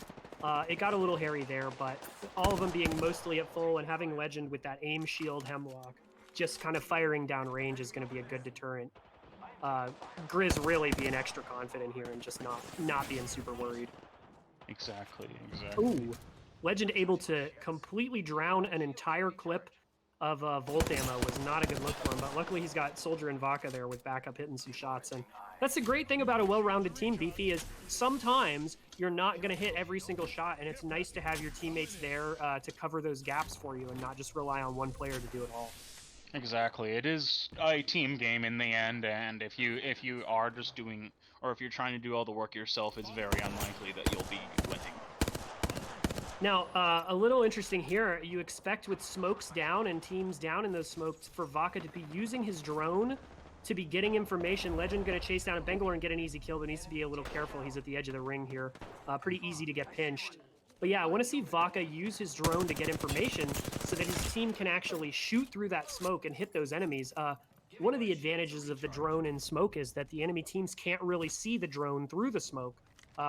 Speaker 1: It got a little hairy there, but all of them being mostly at full and having Legend with that aim shield Hemlock just kind of firing down range is going to be a good deterrent. Griz really being extra confident here and just not being super worried.
Speaker 2: Exactly.
Speaker 1: Ooh, Legend able to completely drown an entire clip of Volt ammo was not a good look for him, but luckily he's got Soldier and Vaca there with backup hitting some shots. And that's the great thing about a well-rounded team, Beefy, is sometimes you're not going to hit every single shot, and it's nice to have your teammates there to cover those gaps for you and not just rely on one player to do it all.
Speaker 2: Exactly. It is a team game in the end, and if you are just doing, or if you're trying to do all the work yourself, it's very unlikely that you'll be winning.
Speaker 1: Now, a little interesting here, you expect with smokes down and teams down in those smokes for Vaca to be using his drone to be getting information. Legend going to chase down a Bangalore and get an easy kill, but needs to be a little careful. He's at the edge of the ring here. Pretty easy to get pinched. But yeah, I want to see Vaca use his drone to get information so that his team can actually shoot through that smoke and hit those enemies. One of the advantages of the drone in smoke is that the enemy teams can't really see the drone through the smoke.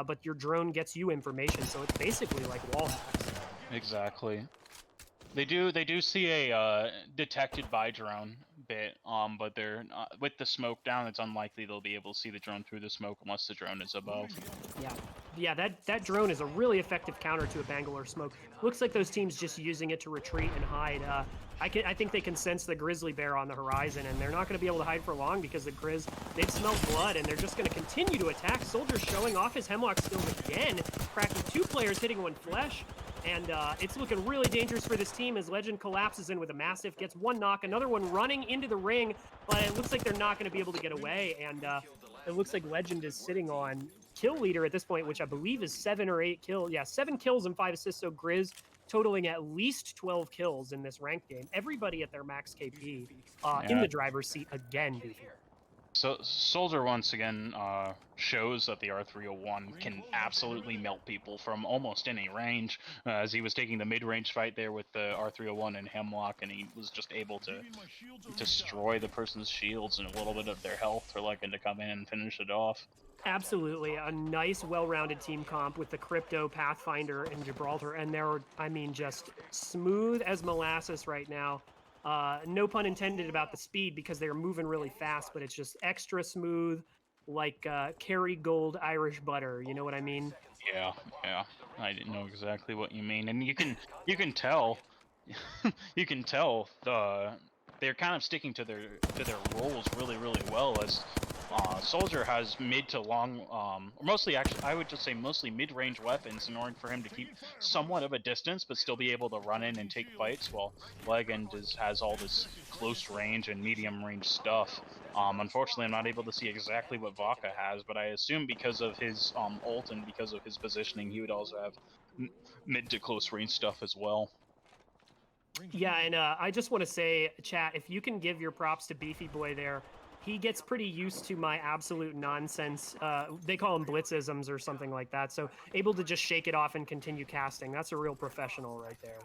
Speaker 1: But your drone gets you information, so it's basically like wall hacks.
Speaker 2: Exactly. They do see a detected by drone bit, but they're with the smoke down, it's unlikely they'll be able to see the drone through the smoke unless the drone is above.
Speaker 1: Yeah, Yeah, that drone is a really effective counter to a Bangalore smoke. Looks like those teams just using it to retreat and hide. I think they can sense the grizzly bear on the horizon, and they're not going to be able to hide for long because the Griz, they've smelled blood, and they're just going to continue to attack. Soldier showing off his Hemlock skills again, cracking 2 players, hitting 1 flesh. And it's looking really dangerous for this team as Legend collapses in with a massive, gets 1 knock, another one running into the ring, but it looks like they're not going to be able to get away. And it looks like Legend is sitting on kill leader at this point, which I believe is 7 or 8 kills. Yeah, 7 kills and 5 assists. So Griz totaling at least 12 kills in this ranked game. Everybody at their max KP in the driver's seat again, Beefy.
Speaker 2: So Soldier once again shows that the R301 can absolutely melt people from almost any range, as he was taking the mid-range fight there with the R301 and Hemlock, and he was just able to destroy the person's shields and a little bit of their health for Legend to come in and finish it off.
Speaker 1: Absolutely, a nice, well-rounded team comp with the Crypto, Pathfinder, and Gibraltar, and they're, I mean, just smooth as molasses right now. No pun intended about the speed because they're moving really fast, but it's just extra smooth, like Kerrygold Irish butter. You know what I mean?
Speaker 2: Yeah, I didn't know exactly what you mean, and you can tell, you can tell they're kind of sticking to their roles really well, as Soldier has mid to long, mostly actually, I would just say mostly mid-range weapons in order for him to keep somewhat of a distance, but still be able to run in and take fights, while Legend has all this close range and medium range stuff. Unfortunately, I'm not able to see exactly what Vaca has, but I assume because of his ult and because of his positioning, he would also have mid to close range stuff as well.
Speaker 1: Yeah, and I just want to say, chat, if you can give your props to Beefy Boy there, he gets pretty used to my absolute nonsense. They call them blitzisms or something like that. So able to just shake it off and continue casting. That's a real professional right there.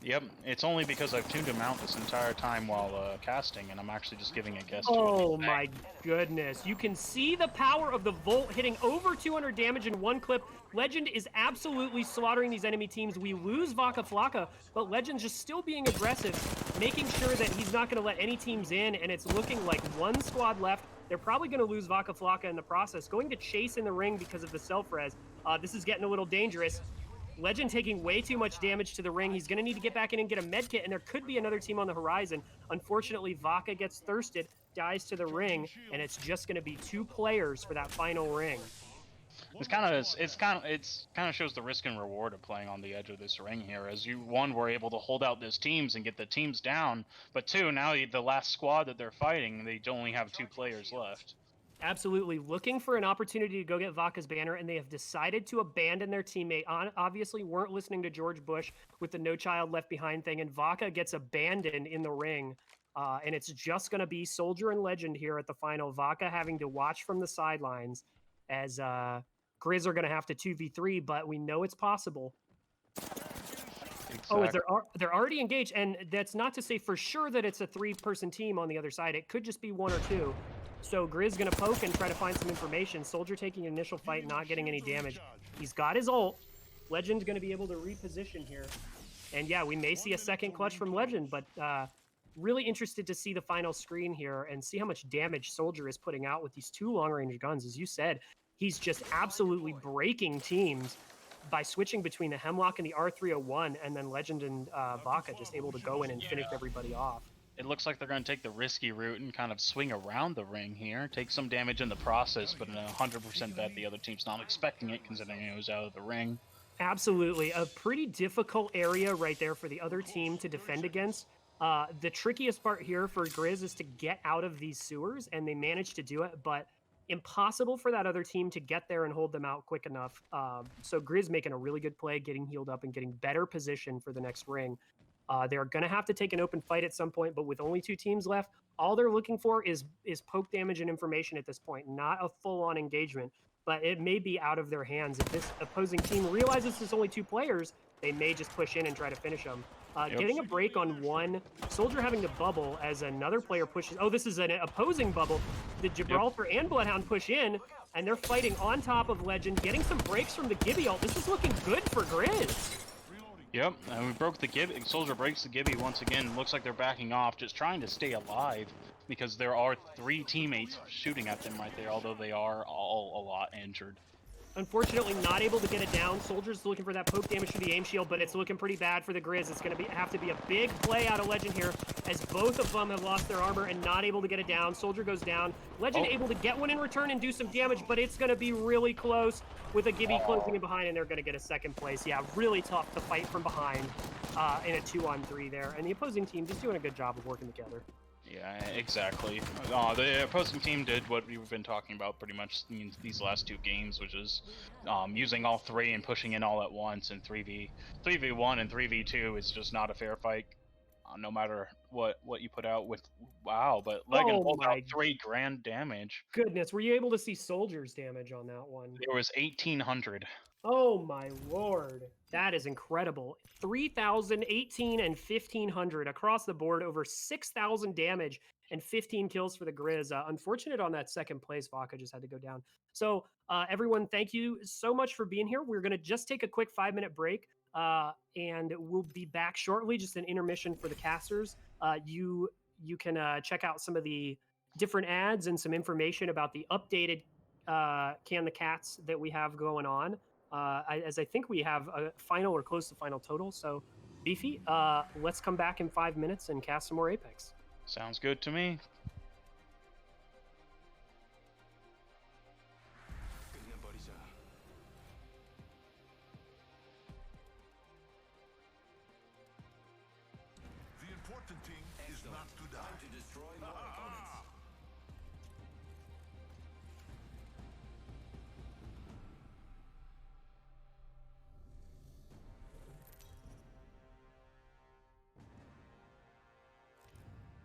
Speaker 2: Yep, it's only because I've tuned him out this entire time while casting, and I'm actually just giving a guess.
Speaker 1: Oh my goodness. You can see the power of the Volt hitting over 200 damage in 1 clip. Legend is absolutely slaughtering these enemy teams. We lose Vaca Flocka, but Legend's just still being aggressive, making sure that he's not going to let any teams in, and it's looking like 1 squad left. They're probably going to lose Vaca Flocka in the process. Going to chase in the ring because of the self-res. This is getting a little dangerous. Legend taking way too much damage to the ring. He's going to need to get back in and get a med kit, and there could be another team on the horizon. Unfortunately, Vaca gets thirsted, dies to the ring, and it's just going to be 2 players for that final ring.
Speaker 2: It's kind of shows the risk and reward of playing on the edge of this ring here, as you, 1, were able to hold out those teams and get the teams down, but 2, now the last squad that they're fighting, they only have 2 players left.
Speaker 1: Absolutely looking for an opportunity to go get Vaca's banner, and they have decided to abandon their teammate. Obviously weren't listening to George Bush with the No Child Left Behind thing, and Vaca gets abandoned in the ring. And it's just going to be Soldier and Legend here at the final. Vaca having to watch from the sidelines as Griz are going to have to 2v3, but we know it's possible. Exactly. Oh, they're already engaged, and that's not to say for sure that it's a 3-person team on the other side. It could just be 1 or 2. So Griz gonna poke and try to find some information. Soldier taking an initial fight, not getting any damage. He's got his ult. Legend's gonna be able to reposition here. And yeah, we may see a second clutch from Legend, but really interested to see the final screen here and see how much damage Soldier is putting out with these 2 long-range guns. As you said, he's just absolutely breaking teams by switching between the Hemlock and the R301, and then Legend and Vaca just able to go in and finish everybody off.
Speaker 2: It looks like they're going to take the risky route and kind of swing around the ring here, take some damage in the process, but in a 100% bet the other team's not expecting it, considering it was out of the ring.
Speaker 1: Absolutely. A pretty difficult area right there for the other team to defend against. The trickiest part here for Griz is to get out of these sewers, and they managed to do it, but impossible for that other team to get there and hold them out quick enough. So Griz making a really good play, getting healed up and getting better position for the next ring. They're going to have to take an open fight at some point, but with only 2 teams left, all they're looking for is poke damage and information at this point, not a full-on engagement. But it may be out of their hands. If this opposing team realizes there's only 2 players, they may just push in and try to finish them. Getting a break on 1, Soldier having to bubble as another player pushes. Oh, this is an opposing bubble. The Gibraltar and Bloodhound push in, and they're fighting on top of Legend, getting some breaks from the Gibby ult. This is looking good for Griz.
Speaker 2: Yep, and we broke the Gibby. Soldier breaks the Gibby once again. Looks like they're backing off, just trying to stay alive, because there are 3 teammates shooting at them right there, although they are all a lot injured.
Speaker 1: unfortunately not able to get it down. Soldier's looking for that poke damage through the aim shield, but it's looking pretty bad for the Griz. It's going to have to be a big play out of Legend here, as both of them have lost their armor and not able to get it down. Soldier goes down. Legend able to get one in return and do some damage, but it's going to be really close with a Gibby closing in behind, and they're going to get a second place. Yeah, really tough to fight from behind in a 2-on-3 there, and the opposing team just doing a good job of working together.
Speaker 2: Yeah, exactly. The opposing team did what we've been talking about pretty much these last 2 games, which is using all 3 and pushing in all at once. And 3v1 and 3v2 is just not a fair fight, no matter what you put out with. Wow, but Legan pulled out 3 grand damage.
Speaker 1: Goodness, were you able to see Soldier's damage on that one?
Speaker 2: There was 1,800.
Speaker 1: Oh my lord, that is incredible. 3,000, 18, and 1,500 across the board, over 6,000 damage and 15 kills for the Griz. Unfortunate on that second place, Vaca just had to go down. So everyone, thank you so much for being here. We're gonna just take a quick 5-minute break and we'll be back shortly, just an intermission for the casters. You can check out some of the different ads and some information about the updated Can the Cats that we have going on. As I think we have a final or close to final total. So, Beefy, let's come back in 5 minutes and cast some more Apex.
Speaker 2: Sounds good to me.
Speaker 4: The important thing is not to die.
Speaker 5: To destroy your opponents.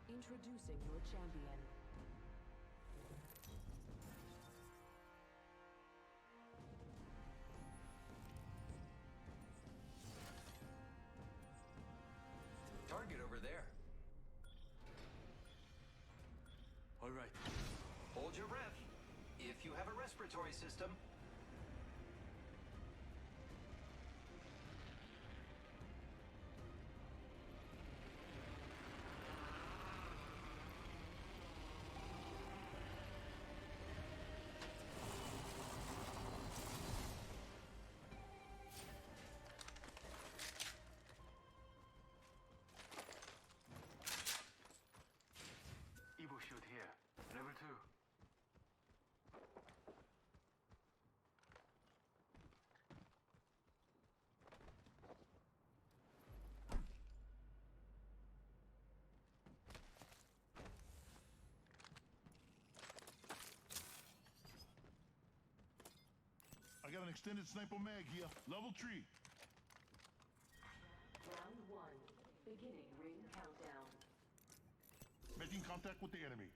Speaker 3: Introducing your champion.
Speaker 5: Target over there.
Speaker 4: All right.
Speaker 5: Hold your breath. If you have a respiratory system.
Speaker 4: Evo shield here. Level 2. I got an extended sniper mag here. Level 3.
Speaker 3: Round 1. Beginning ring countdown.
Speaker 4: Making contact with the enemy.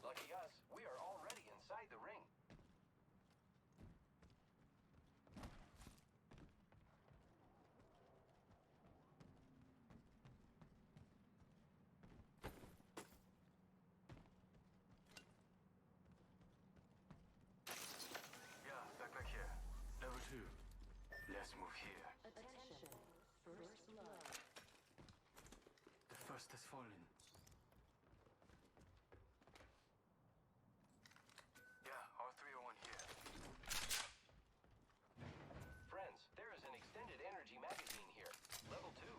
Speaker 5: Lucky us, we are already inside the ring.
Speaker 4: Yeah, backpack here. Level 2. Let's move here.
Speaker 3: Attention. First love.
Speaker 4: The first has fallen. Yeah, R301 here.
Speaker 5: Friends, there is an extended energy magazine here. Level 2.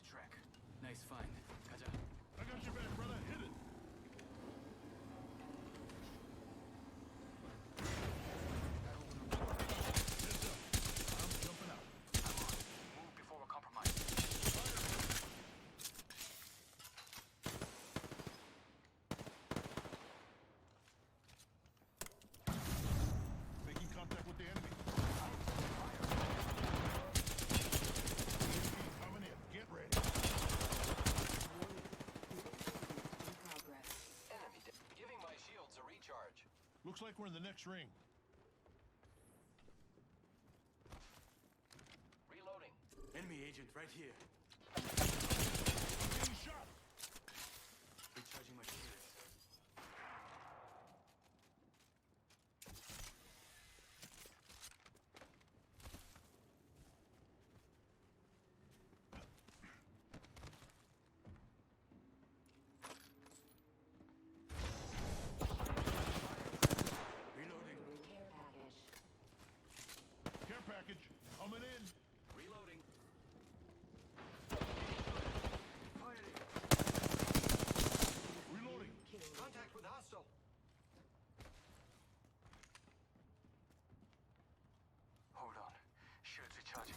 Speaker 4: track. Nice find. 가자.
Speaker 6: I got your back, brother. Hit it. Heads up. I'm jumping out.
Speaker 4: Move before we're compromised.
Speaker 6: Making contact with the enemy. Coming in. Get ready.
Speaker 3: In progress.
Speaker 5: Enemy giving my shields a recharge.
Speaker 6: Looks like we're in the next ring.
Speaker 5: Reloading.
Speaker 4: Enemy agent right here.
Speaker 6: Getting shot.
Speaker 4: Recharging my shields. Reloading.
Speaker 3: Care package.
Speaker 6: Care package. Coming in.
Speaker 5: Reloading.
Speaker 4: Firing.
Speaker 6: Reloading.
Speaker 5: Contact with hostile.
Speaker 4: Hold on. Shields recharging.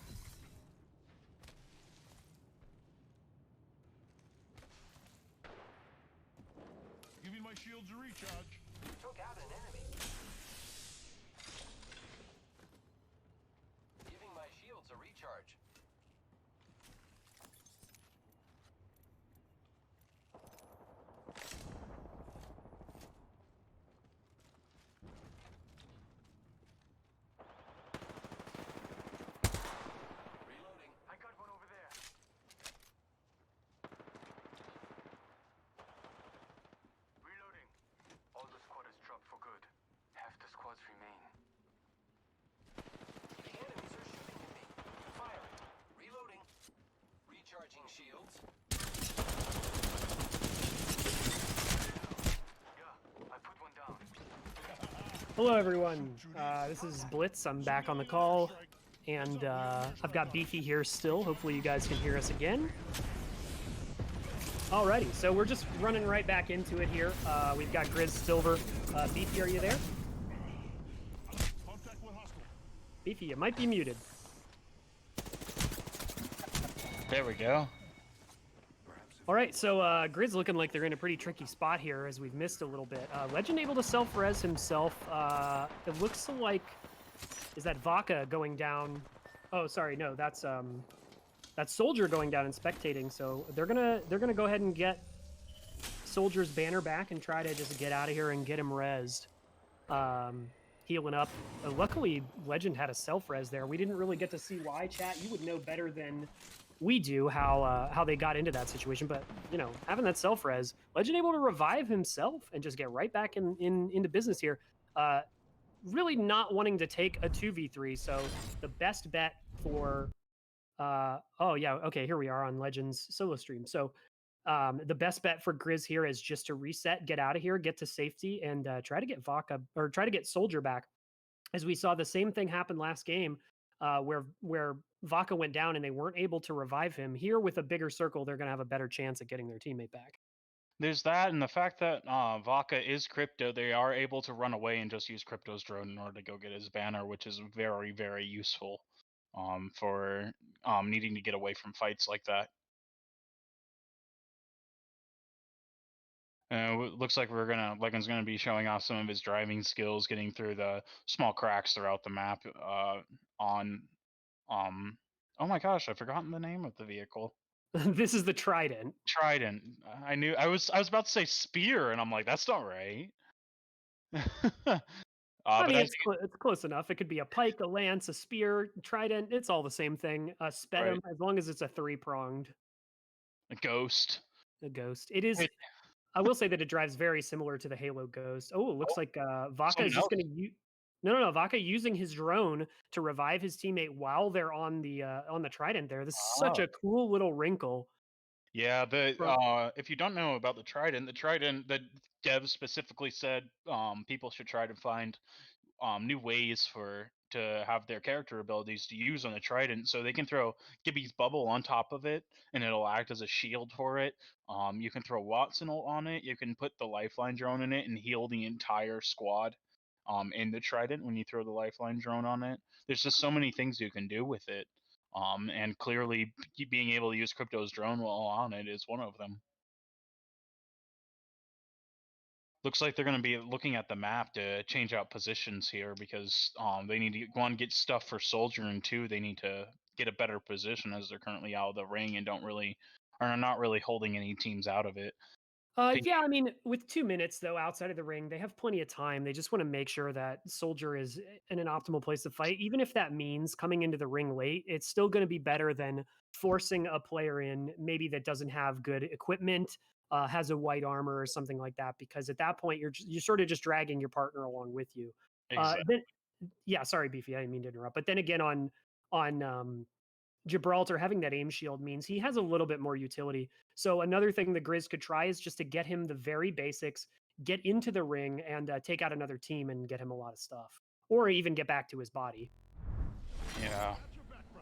Speaker 6: Giving my shields a recharge.
Speaker 5: Took out an enemy. Giving my shields a recharge. Reloading.
Speaker 4: I got one over there. Reloading. All the squad is dropped for good. Half the squads remain.
Speaker 5: The enemies are shooting at me. Firing. Reloading. Recharging shields.
Speaker 4: Yeah, I put one down.
Speaker 1: Hello, everyone. This is Blitz. I'm back on the call, and I've got Beefy here still. Hopefully, you guys can hear us again. Alrighty, so we're just running right back into it here. We've got Griz Silver. Beefy, are you there?
Speaker 6: Contact with hostile.
Speaker 1: Beefy, you might be muted.
Speaker 2: There we go.
Speaker 1: All right, so Griz looking like they're in a pretty tricky spot here as we've missed a little bit. Legend able to self-res himself. It looks like, is that Vaca going down? Oh, sorry, no, that's Soldier going down and spectating. So they're gonna go ahead and get Soldier's banner back and try to just get out of here and get him rezzed. Healing up. Luckily, Legend had a self-res there. We didn't really get to see why, chat. You would know better than we do how they got into that situation, but you know, having that self-res, Legend able to revive himself and just get right back into business here. Really not wanting to take a 2v3, so the best bet for oh yeah, okay, here we are on Legend's solo stream. So the best bet for Griz here is just to reset, get out of here, get to safety, and try to get Vaca or try to get Soldier back. As we saw the same thing happen last game, where Vaca went down and they weren't able to revive him. Here with a bigger circle, they're going to have a better chance at getting their teammate back.
Speaker 2: There's that, and the fact that Vaca is Crypto, they are able to run away and just use Crypto's drone in order to go get his banner, which is very, very useful for needing to get away from fights like that. Looks like Legend's gonna be showing off some of his driving skills, getting through the small cracks throughout the map. Oh my gosh, I've forgotten the name of the vehicle.
Speaker 1: This is the Trident.
Speaker 2: Trident. I was about to say spear, and I'm like, that's not right.
Speaker 1: I
Speaker 2: But
Speaker 1: mean, it's close enough. It could be a pike, a lance, a spear, trident. It's all the same thing. A spetum, as long as it's a three-pronged.
Speaker 2: a ghost.
Speaker 1: A ghost. It is.
Speaker 2: It-
Speaker 1: I will say that it drives very similar to the Halo Ghost. Oh, it looks like Vaca
Speaker 2: someone
Speaker 1: is just going to use. No. Vaca using his drone to revive his teammate while they're on the Trident. There. This is such a cool little wrinkle.
Speaker 2: Yeah, if you don't know about the Trident, the devs specifically said people should try to find new ways for to have their character abilities to use on the Trident, so they can throw Gibby's bubble on top of it, and it'll act as a shield for it. You can throw Watson on it. You can put the Lifeline drone in it and heal the entire squad. In the Trident when you throw the Lifeline drone on it, there's just so many things you can do with it. And clearly, being able to use Crypto's drone while on it is one of them. Looks like they're going to be looking at the map to change out positions here because they need to, one, get stuff for Soldier, and two, they need to get a better position as they're currently out of the ring and are not really holding any teams out of it.
Speaker 1: Yeah, I mean, with 2 minutes though outside of the ring, they have plenty of time. They just want to make sure that Soldier is in an optimal place to fight, even if that means coming into the ring late. It's still going to be better than forcing a player in maybe that doesn't have good equipment, has a white armor or something like that. Because at that point, you're sort of just dragging your partner along with you.
Speaker 2: Exactly.
Speaker 1: Yeah, sorry, Beefy, I didn't mean to interrupt. But then again, on Gibraltar, having that aim shield means he has a little bit more utility. So another thing the Griz could try is just to get him the very basics, get into the ring, and take out another team and get him a lot of stuff, or even get back to his body.
Speaker 2: Yeah.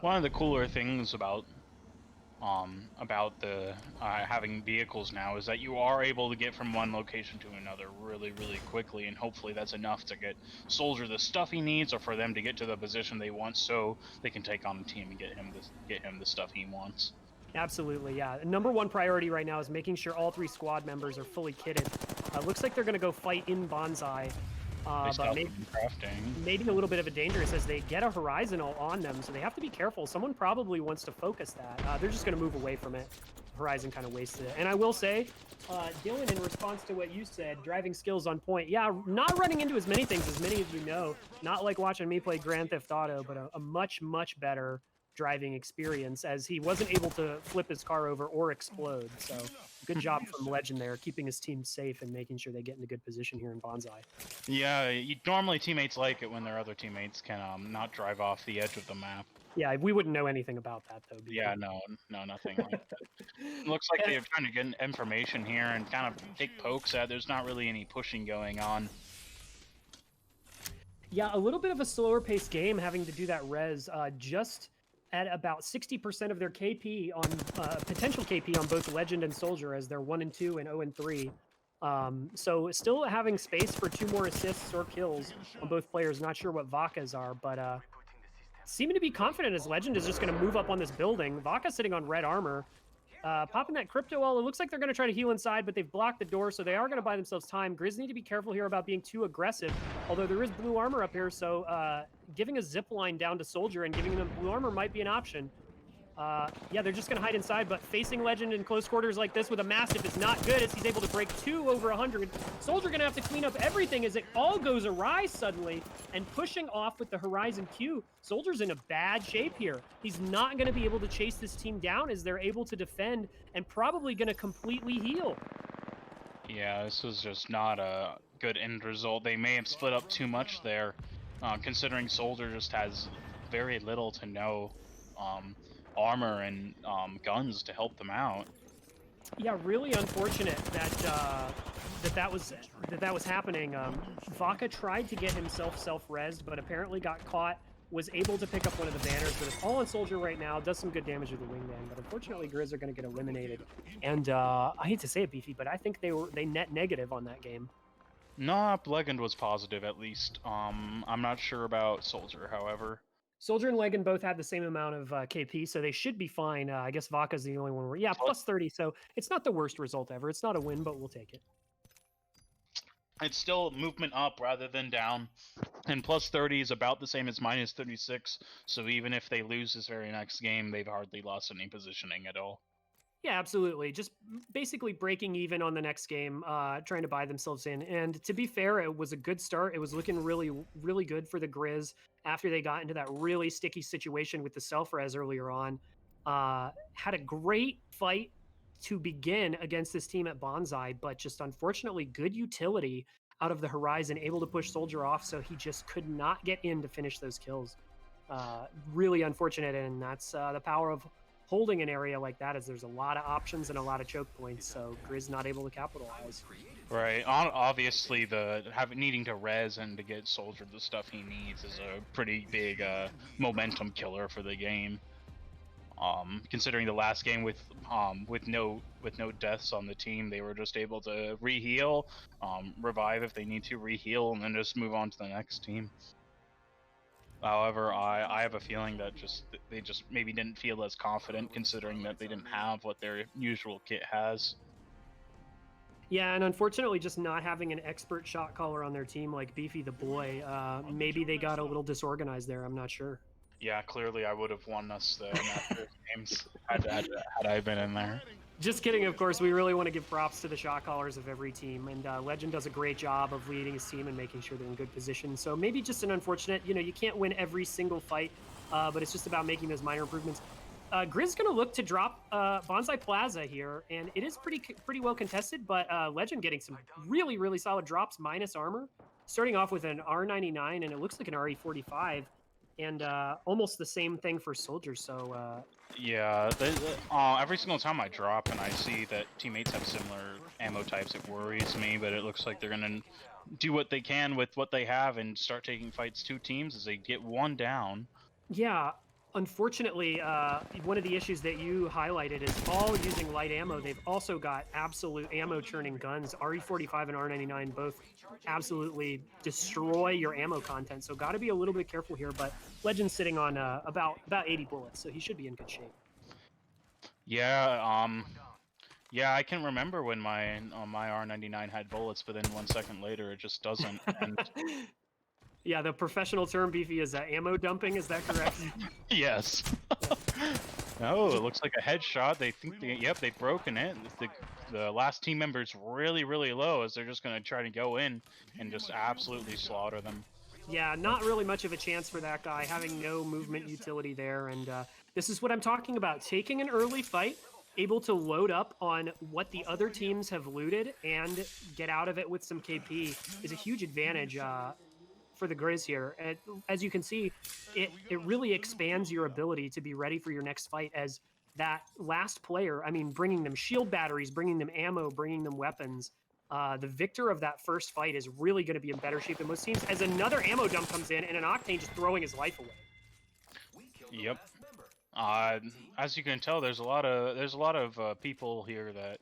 Speaker 2: One of the cooler things about the having vehicles now is that you are able to get from one location to another really, really quickly, and hopefully that's enough to get Soldier the stuff he needs, or for them to get to the position they want, so they can take on the team and get him the stuff he wants.
Speaker 1: Absolutely, yeah. Number one priority right now is making sure all 3 squad members are fully kitted. Looks like they're going to go fight in Bonsai. But maybe a little bit of a dangerous as they get a Horizontal on them, so they have to be careful. Someone probably wants to focus that. They're just going to move away from it. Horizon kind of wasted it. And I will say, Dylan, in response to what you said, driving skills on point. Yeah, not running into as many things as many of you know. Not like watching me play Grand Theft Auto, but a much, much better driving experience as he wasn't able to flip his car over or explode. So good job from Legend there, keeping his team safe and making sure they get in a good position here in Bonsai.
Speaker 2: Yeah, normally teammates like it when their other teammates can not drive off the edge of the map.
Speaker 1: Yeah, we wouldn't know anything about that though.
Speaker 2: Yeah, no, nothing like that. Looks like they're trying to get information here and kind of take pokes at. There's not really any pushing going on.
Speaker 1: Yeah, a little bit of a slower paced game having to do that res just at about 60% of their KP on potential KP on both Legend and Soldier, as they're 1 and 2 and 0 and 3. So still having space for 2 more assists or kills on both players. Not sure what Vaca's are, but seeming to be confident as Legend is just going to move up on this building. Vaca sitting on red armor. Popping that crypto wall. It looks like they're going to try to heal inside, but they've blocked the door, so they are going to buy themselves time. Griz need to be careful here about being too aggressive, although there is blue armor up here, so giving a zip line down to Soldier and giving them blue armor might be an option. Yeah, they're just going to hide inside, but facing Legend in close quarters like this with a Mastiff is not good as he's able to break 2 over 100. Soldier going to have to clean up everything as it all goes awry suddenly, and pushing off with the Horizon Q. Soldier's in a bad shape here. He's not going to be able to chase this team down as they're able to defend and probably going to completely heal.
Speaker 2: Yeah, this was just not a good end result. They may have split up too much there, considering Soldier just has very little to no armor and guns to help them out.
Speaker 1: Yeah, really unfortunate that that was happening. Vaca tried to get himself self-resed, but apparently got caught. Was able to pick up one of the banners, but it's all on Soldier right now. Does some good damage with the wingman, but unfortunately, Griz are going to get eliminated. And I hate to say it, Beefy, but I think they net negative on that game.
Speaker 2: No, Legend was positive at least. I'm not sure about Soldier, however.
Speaker 1: Soldier and Legend both had the same amount of KP, so they should be fine. I guess Vaca's the only one where, yeah, plus 30, so it's not the worst result ever. It's not a win, but we'll take it.
Speaker 2: It's still movement up rather than down, and plus 30 is about the same as minus 36, so even if they lose this very next game, they've hardly lost any positioning at all.
Speaker 1: Yeah, absolutely. Just basically breaking even on the next game, trying to buy themselves in. And to be fair, it was a good start. It was looking really, really good for the Griz after they got into that really sticky situation with the self-res earlier on. Had a great fight to begin against this team at Bonsai, but just unfortunately good utility out of the Horizon, able to push Soldier off, so he just could not get in to finish those kills. Really unfortunate, and that's the power of holding an area like that, is there's a lot of options and a lot of choke points, so Griz not able to capitalize.
Speaker 2: Right. Obviously, needing to res and to get Soldier the stuff he needs is a pretty big momentum killer for the game. Considering the last game with no deaths on the team, they were just able to re-heal, revive if they need to re-heal, and then just move on to the next team. However, I have a feeling that they just maybe didn't feel as confident, considering that they didn't have what their usual kit has.
Speaker 1: Yeah, and unfortunately, just not having an expert shot caller on their team like Beefy the Boy, maybe they got a little disorganized there. I'm not sure.
Speaker 2: Yeah, clearly I would have won us the Masters games had I been in there.
Speaker 1: Just kidding, of course. We really want to give props to the shot callers of every team, and Legend does a great job of leading his team and making sure they're in good position. So maybe just an unfortunate, you can't win every single fight, but it's just about making those minor improvements. Griz is going to look to drop Bonsai Plaza here, and it is pretty well contested, but Legend getting some really, really solid drops minus armor, starting off with an R99, and it looks like an RE45, and almost the same thing for Soldiers. So
Speaker 2: yeah, every single time I drop and I see that teammates have similar ammo types, it worries me, but it looks like they're going to do what they can with what they have and start taking fights 2 teams as they get 1 down.
Speaker 1: Yeah, unfortunately, one of the issues that you highlighted is all using light ammo. They've also got absolute ammo churning guns. RE45 and R99 both absolutely destroy your ammo content. So got to be a little bit careful here. But Legend's sitting on about 80 bullets, so he should be in good shape.
Speaker 2: Yeah, yeah, I can remember when my R99 had bullets, but then 1 second later it just doesn't. And
Speaker 1: yeah, the professional term, Beefy, is ammo dumping. Is that correct?
Speaker 2: yes. No, it looks like a headshot. They think they've broken it. The last team member's really, really low, as they're just going to try to go in and just absolutely slaughter them.
Speaker 1: Yeah, not really much of a chance for that guy, having no movement utility there. And this is what I'm talking about. Taking an early fight, able to load up on what the other teams have looted and get out of it with some KP is a huge advantage for the Griz here. And as you can see, it really expands your ability to be ready for your next fight, as that last player, I mean, bringing them shield batteries, bringing them ammo, bringing them weapons. The victor of that first fight is really going to be in better shape than most teams, as another ammo dump comes in and an Octane just throwing his life away.
Speaker 2: Yep. As you can tell, there's a lot of people here that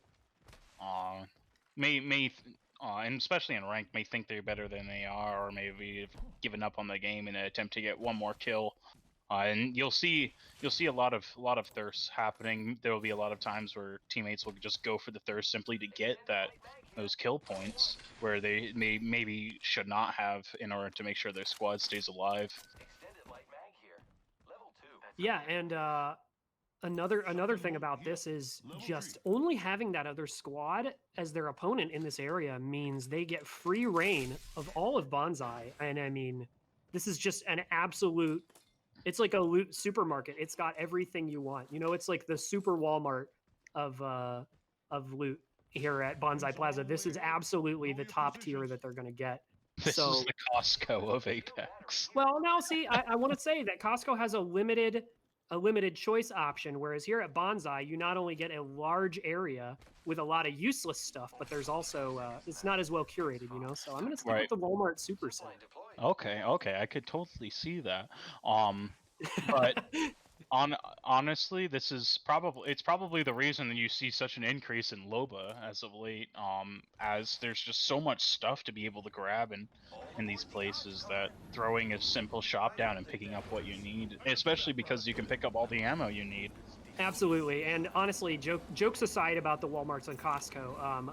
Speaker 2: and especially in rank, may think they're better than they are, or maybe have given up on the game in an attempt to get 1 more kill. And you'll see a lot of thirsts happening. There will be a lot of times where teammates will just go for the thirst simply to get those kill points where they maybe should not have, in order to make sure their squad stays alive.
Speaker 1: Yeah, and another thing about this is just only having that other squad as their opponent in this area means they get free reign of all of Bonsai. And I mean, this is just an absolute, it's like a loot supermarket. It's got everything you want. It's like the super Walmart of loot here at Bonsai Plaza. This is absolutely the top tier that they're going to get.
Speaker 2: This is the Costco of Apex.
Speaker 1: Well, now see, I want to say that Costco has a limited choice option, whereas here at Bonsai, you not only get a large area with a lot of useless stuff, but there's also it's not as well curated, So I'm going to stick with the Walmart super set.
Speaker 2: Okay, I could totally see that. But honestly, it's probably the reason that you see such an increase in Loba as of late. As there's just so much stuff to be able to grab in these places, that throwing a simple shop down and picking up what you need, especially because you can pick up all the ammo you need.
Speaker 1: Absolutely, and honestly, jokes aside about the Walmarts and Costco,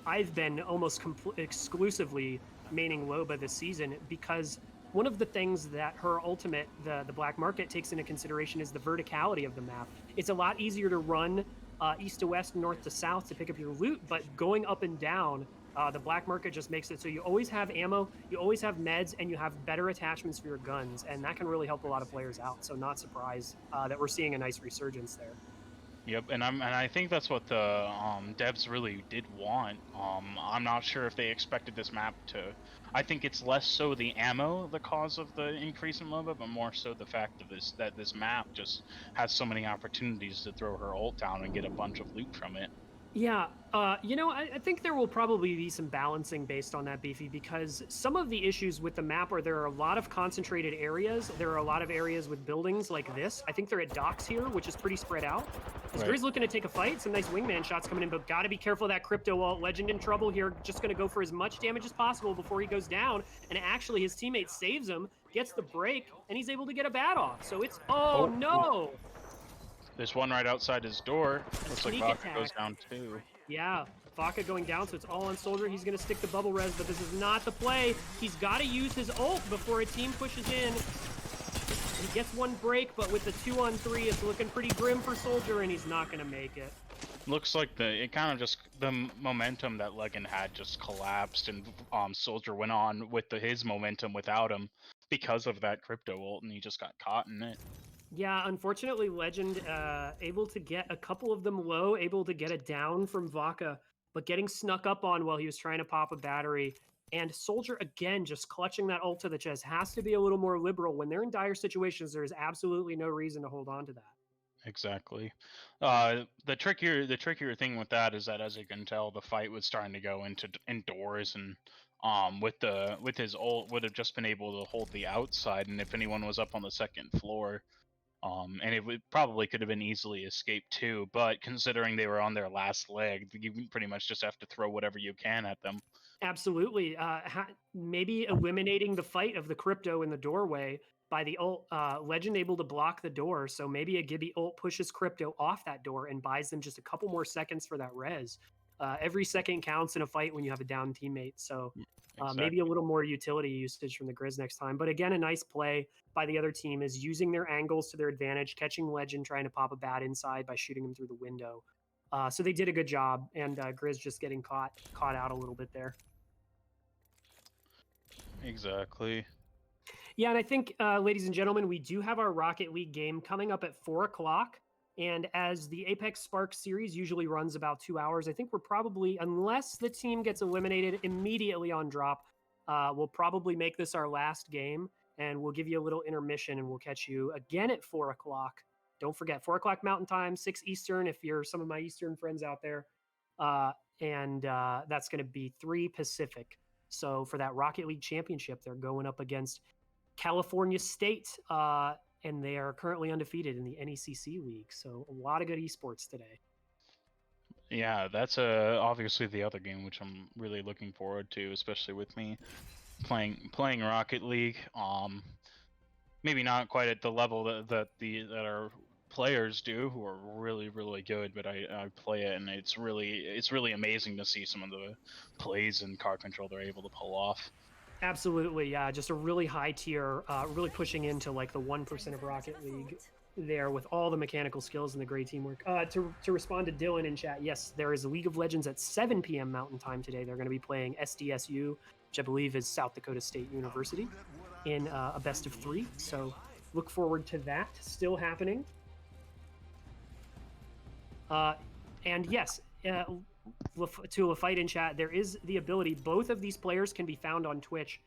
Speaker 1: I've been almost exclusively maining Loba this season, because one of the things that her ultimate, the black market, takes into consideration is the verticality of the map. It's a lot easier to run east to west, north to south to pick up your loot, but going up and down, the black market just makes it so you always have ammo, you always have meds, and you have better attachments for your guns, and that can really help a lot of players out. So not surprised that we're seeing a nice resurgence there.
Speaker 2: Yep, and I think that's what the devs really did want. I'm not sure if they expected this map to. I think it's less so the ammo the cause of the increase in Loba, but more so the fact of that this map just has so many opportunities to throw her ult down and get a bunch of loot from it.
Speaker 1: Yeah, you know, I think there will probably be some balancing based on that, Beefy, because some of the issues with the map are there are a lot of concentrated areas. There are a lot of areas with buildings like this. I think they're at docks here, which is pretty spread out. As
Speaker 2: Right.
Speaker 1: Griz looking to take a fight, some nice wingman shots coming in, but gotta be careful of that crypto ult. Legend in trouble here, just gonna go for as much damage as possible before he goes down. And actually, his teammate saves him, gets the break, and he's able to get a bat off. So it's, oh
Speaker 2: Oh,
Speaker 1: no!
Speaker 2: there's one right outside his door. Looks like
Speaker 1: Sneak
Speaker 2: Vodka goes
Speaker 1: attack.
Speaker 2: down too.
Speaker 1: Yeah, Vaca going down, so it's all on Soldier. He's going to stick the bubble res, but this is not the play. He's got to use his ult before a team pushes in. He gets one break, but with the 2-on-3, it's looking pretty grim for Soldier, and he's not going to make it.
Speaker 2: Looks like the momentum that Legend had just collapsed, and Soldier went on with his momentum without him because of that crypto ult, and he just got caught in it.
Speaker 1: Yeah, unfortunately, Legend able to get a couple of them low, able to get it down from Vaca, but getting snuck up on while he was trying to pop a battery. And Soldier, again, just clutching that ult to the chest, has to be a little more liberal. When they're in dire situations, there is absolutely no reason to hold on to that.
Speaker 2: Exactly. The trickier thing with that is that, as you can tell, the fight was starting to go into indoors, and with his ult would have just been able to hold the outside, and if anyone was up on the second floor, and it probably could have been easily escaped too. But considering they were on their last leg, you pretty much just have to throw whatever you can at them.
Speaker 1: Absolutely. Maybe eliminating the fight of the crypto in the doorway by the ult, Legend able to block the door. So maybe a Gibby ult pushes crypto off that door and buys them just a couple more seconds for that res. Every second counts in a fight when you have a down teammate. So maybe a little more utility usage from the Griz next time. But again, a nice play by the other team is using their angles to their advantage, catching Legend trying to pop a bat inside by shooting him through the window. So they did a good job, and Griz just getting caught out a little bit there.
Speaker 2: Exactly.
Speaker 1: Yeah, and I think, ladies and gentlemen, we do have our Rocket League game coming up at 4 o'clock. And as the Apex Sparks series usually runs about 2 hours, I think we're probably, unless the team gets eliminated immediately on drop, we'll probably make this our last game. And we'll give you a little intermission, and we'll catch you again at 4 o'clock. Don't forget, 4 o'clock Mountain Time, 6 Eastern, if you're some of my Eastern friends out there. And that's going to be 3 Pacific. So for that Rocket League championship, they're going up against California State, and they are currently undefeated in the NECC League. So a lot of good esports today.
Speaker 2: Yeah, that's obviously the other game which I'm really looking forward to, especially with me playing Rocket League. Maybe not quite at the level that our players do, who are really good, but I play it, and it's really amazing to see some of the plays and car control they're able to pull off.
Speaker 1: Absolutely, yeah, just a really high tier, really pushing into like the 1% of Rocket League there with all the mechanical skills and the great teamwork. To respond to Dylan in chat, yes, there is a League of Legends at 7 p.m. Mountain Time today. They're going to be playing SDSU, which I believe is South Dakota State University, in a best of 3. So look forward to that still happening. And yes, to a fight in chat, there is the ability, both of these players can be found on Twitch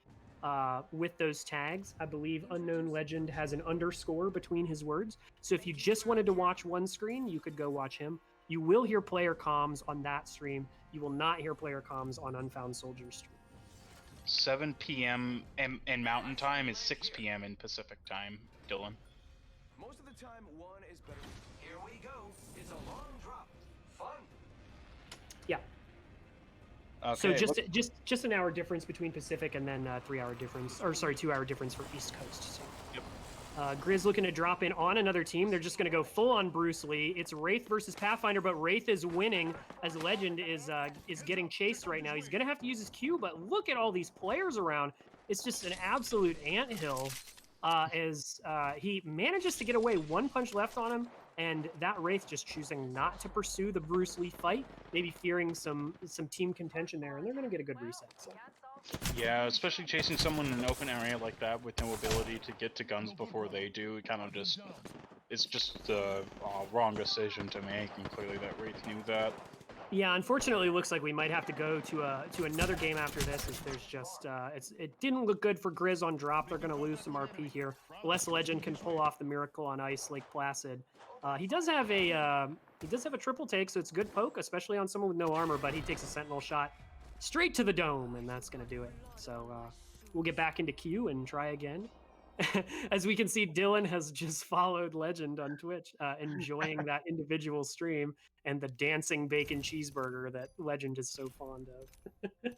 Speaker 1: with those tags. I believe Unknown Legend has an underscore between his words. So if you just wanted to watch one screen, you could go watch him. You will hear player comms on that stream. You will not hear player comms on Unfound Soldier's stream.
Speaker 2: 7 p.m. in Mountain Time is 6 p.m. in Pacific Time, Dylan.
Speaker 5: Most of the time, one is better. Here we go. It's a long drop. Fun.
Speaker 1: Yeah.
Speaker 2: Okay,
Speaker 1: So just an hour difference between Pacific, and then 3-hour difference, or sorry, 2-hour difference for East Coast. So.
Speaker 2: Yep.
Speaker 1: Griz looking to drop in on another team. They're just going to go full on Bruce Lee. It's Wraith versus Pathfinder, but Wraith is winning as Legend is getting chased right now. He's going to have to use his Q, but look at all these players around. It's just an absolute anthill as he manages to get away. 1 punch left on him, and that Wraith just choosing not to pursue the Bruce Lee fight, maybe fearing some team contention there, and they're going to get a good reset. So.
Speaker 2: Yeah, especially chasing someone in an open area like that with no ability to get to guns before they do, it kind of it's just the wrong decision to make, and clearly that Wraith knew that.
Speaker 1: Yeah, unfortunately, it looks like we might have to go to another game after this. As there's just it didn't look good for Griz on drop. They're going to lose some RP here. Unless Legend can pull off the miracle on ice, Lake Placid. He does have a triple take, so it's good poke, especially on someone with no armor. But he takes a sentinel shot straight to the dome, and that's going to do it. So we'll get back into queue and try again. As we can see, Dylan has just followed Legend on Twitch, enjoying that individual stream and the dancing bacon cheeseburger that Legend is so fond of.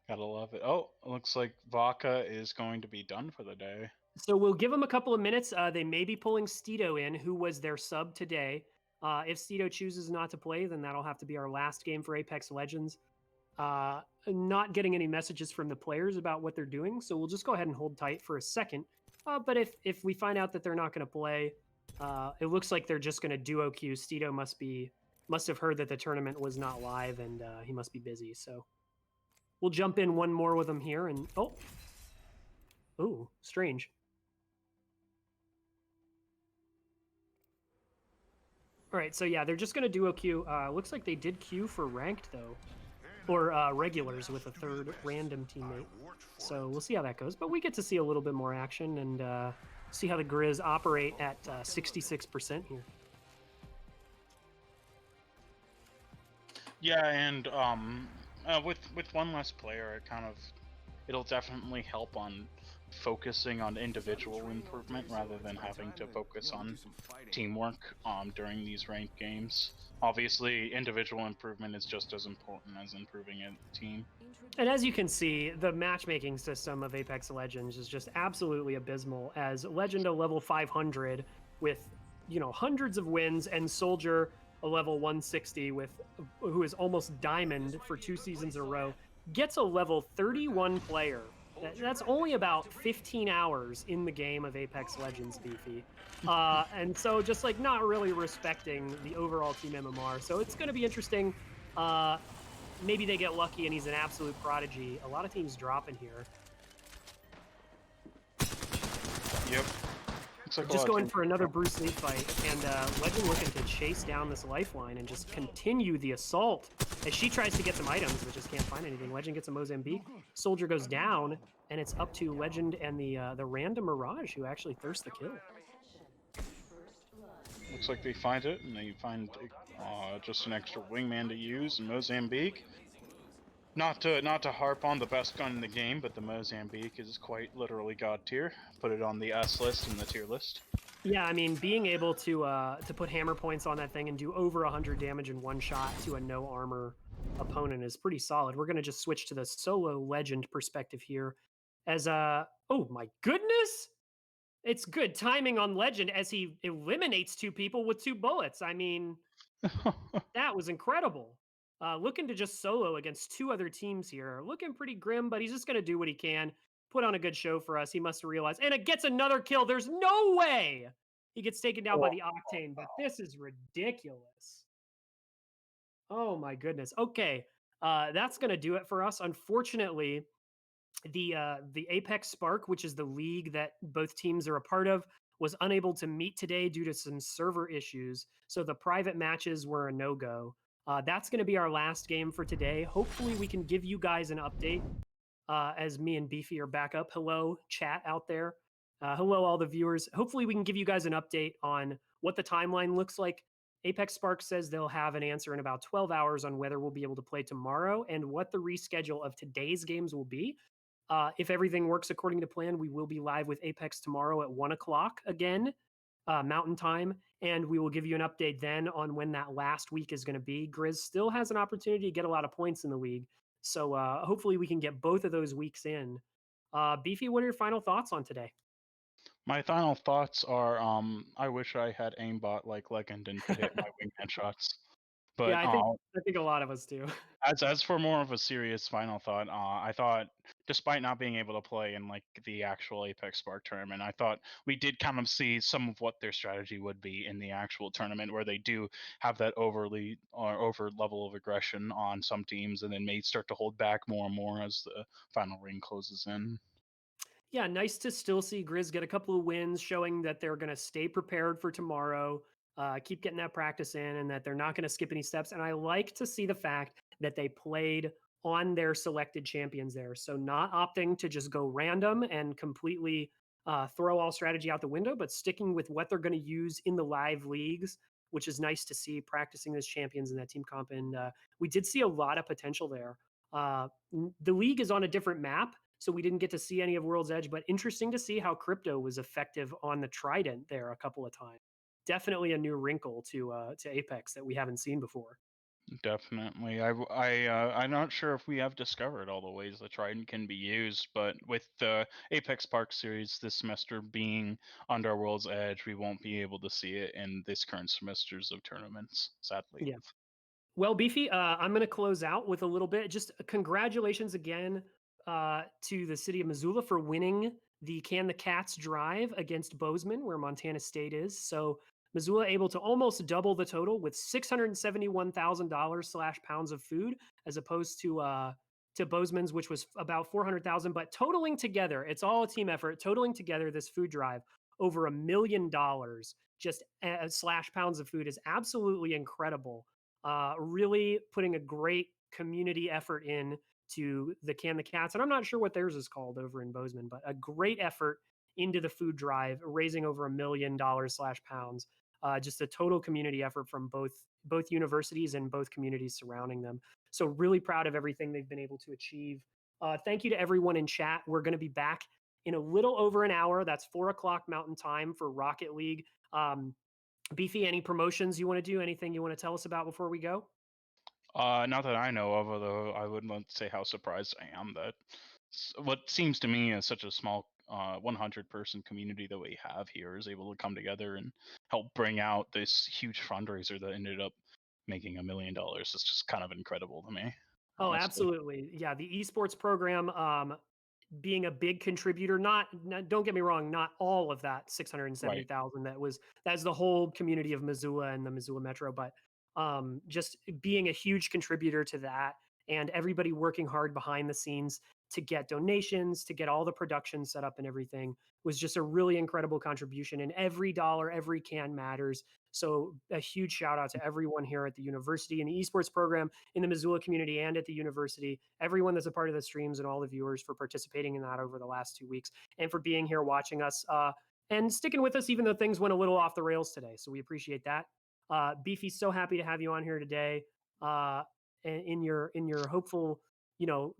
Speaker 2: Gotta love it. Oh, looks like Vaca is going to be done for the day.
Speaker 1: So we'll give them a couple of minutes. They may be pulling Steto in, who was their sub today. If Steto chooses not to play, then that'll have to be our last game for Apex Legends. Not getting any messages from the players about what they're doing, so we'll just go ahead and hold tight for a second. But if we find out that they're not going to play, it looks like they're just going to duo queue. Steto must have heard that the tournament was not live, and he must be busy. So we'll jump in one more with him here, and ooh, strange. All right, so yeah, they're just going to duo queue. Looks like they did queue for ranked though, or regulars with a third random teammate. So we'll see how that goes. But we get to see a little bit more action and see how the Griz operate at 66% here.
Speaker 2: Yeah, and with one less player, it'll definitely help on focusing on individual improvement rather than having to focus on teamwork during these ranked games. Obviously, individual improvement is just as important as improving a team.
Speaker 1: And as you can see, the matchmaking system of Apex Legends is just absolutely abysmal, as Legend a level 500 with, hundreds of wins, and Soldier a level 160 who is almost diamond for 2 seasons in a row, gets a level 31 player. That's only about 15 hours in the game of Apex Legends, Beefy. And so just not really respecting the overall team MMR. So it's going to be interesting. Maybe they get lucky and he's an absolute prodigy. A lot of teams dropping here.
Speaker 2: Yep. Like
Speaker 1: just going for another Bruce Lee fight, and Legend looking to chase down this lifeline and just continue the assault as she tries to get some items but just can't find anything. Legend gets a Mozambique. Soldier goes down, and it's up to Legend and the random Mirage who actually thirst the kill.
Speaker 2: Looks like they find it, and they find just an extra wingman to use in Mozambique. Not to harp on the best gun in the game, but the Mozambique is quite literally god tier. Put it on the S list and the tier list.
Speaker 1: Yeah, I mean, being able to put hammer points on that thing and do over 100 damage in one shot to a no armor opponent is pretty solid. We're gonna just switch to the solo Legend perspective here. As oh my goodness, it's good timing on Legend as he eliminates 2 people with 2 bullets. I mean, that was incredible. Looking to just solo against 2 other teams here. Looking pretty grim, but he's just going to do what he can. Put on a good show for us. He must realize. And it gets another kill. There's no way he gets taken down by the Octane, but this is ridiculous. Oh, my goodness. Okay, that's going to do it for us. Unfortunately, the Apex Spark, which is the league that both teams are a part of, was unable to meet today due to some server issues. So the private matches were a no-go. That's going to be our last game for today. Hopefully we can give you guys an update as me and Beefy are back up. Hello, chat out there. Hello, all the viewers. Hopefully we can give you guys an update on what the timeline looks like. Apex Spark says they'll have an answer in about 12 hours on whether we'll be able to play tomorrow and what the reschedule of today's games will be. If everything works according to plan, we will be live with Apex tomorrow at 1 o'clock again. Mountain Time, and we will give you an update then on when that last week is going to be. Griz still has an opportunity to get a lot of points in the league, so hopefully we can get both of those weeks in. Beefy, what are your final thoughts on today?
Speaker 2: My final thoughts are, I wish I had aimbot like Legend and could hit my wingman shots. But
Speaker 1: yeah, I think a lot of us do.
Speaker 2: As for more of a serious final thought, I thought, despite not being able to play in the actual Apex Spark tournament, I thought we did kind of see some of what their strategy would be in the actual tournament, where they do have that over level of aggression on some teams, and then may start to hold back more and more as the final ring closes in.
Speaker 1: Yeah, nice to still see Griz get a couple of wins, showing that they're going to stay prepared for tomorrow. keep getting that practice in, and that they're not going to skip any steps. And I like to see the fact that they played on their selected champions there. So not opting to just go random and completely throw all strategy out the window, but sticking with what they're going to use in the live leagues, which is nice to see, practicing those champions in that team comp. And we did see a lot of potential there. The league is on a different map, so we didn't get to see any of World's Edge, but interesting to see how Crypto was effective on the Trident there a couple of times. Definitely a new wrinkle to Apex that we haven't seen before.
Speaker 2: Definitely. I'm not sure if we have discovered all the ways the Trident can be used, but with the Apex Park series this semester being under World's Edge, we won't be able to see it in this current semesters of tournaments, sadly.
Speaker 1: Yeah. Well, Beefy, I'm going to close out with a little bit. Just congratulations again to the city of Missoula for winning the Can the Cats drive against Bozeman, where Montana State is. So Missoula able to almost double the total with $671,000 slash pounds of food, as opposed to Bozeman's, which was about 400,000. But totaling together, it's all a team effort. Totaling together, this food drive over $1 million just slash pounds of food is absolutely incredible. Really putting a great community effort in to the Can the Cats. And I'm not sure what theirs is called over in Bozeman, but a great effort into the food drive, raising over $1 million slash pounds. Just a total community effort from both universities and both communities surrounding them. So really proud of everything they've been able to achieve. Thank you to everyone in chat. We're going to be back in a little over an hour. That's 4:00 Mountain Time for Rocket League. Beefy, any promotions you want to do? Anything you want to tell us about before we go?
Speaker 2: Not that I know of, although I would love to say how surprised I am that what seems to me as such a small 100-person community that we have here is able to come together and help bring out this huge fundraiser that ended up making $1 million. It's just kind of incredible to me.
Speaker 1: Oh,
Speaker 2: Honestly.
Speaker 1: absolutely. Yeah, the esports program being a big contributor, not don't get me wrong, not all of that 670,000 that's the whole community of Missoula and the Missoula Metro, but just being a huge contributor to that, and everybody working hard behind the scenes to get donations, to get all the production set up and everything was just a really incredible contribution. And every dollar, every can matters. So a huge shout out to everyone here at the university and the esports program, in the Missoula community and at the university, everyone that's a part of the streams and all the viewers for participating in that over the last 2 weeks, and for being here watching us and sticking with us even though things went a little off the rails today. So we appreciate that. Beefy, so happy to have you on here today. In your hopeful,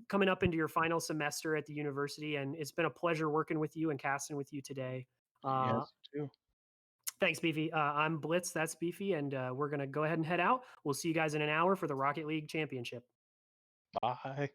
Speaker 1: coming up into your final semester at the university, and it's been a pleasure working with you and casting with you today.
Speaker 2: Yes, too.
Speaker 1: Thanks, Beefy. I'm Blitz, that's Beefy, and we're gonna go ahead and head out. We'll see you guys in an hour for the Rocket League Championship.
Speaker 2: Bye.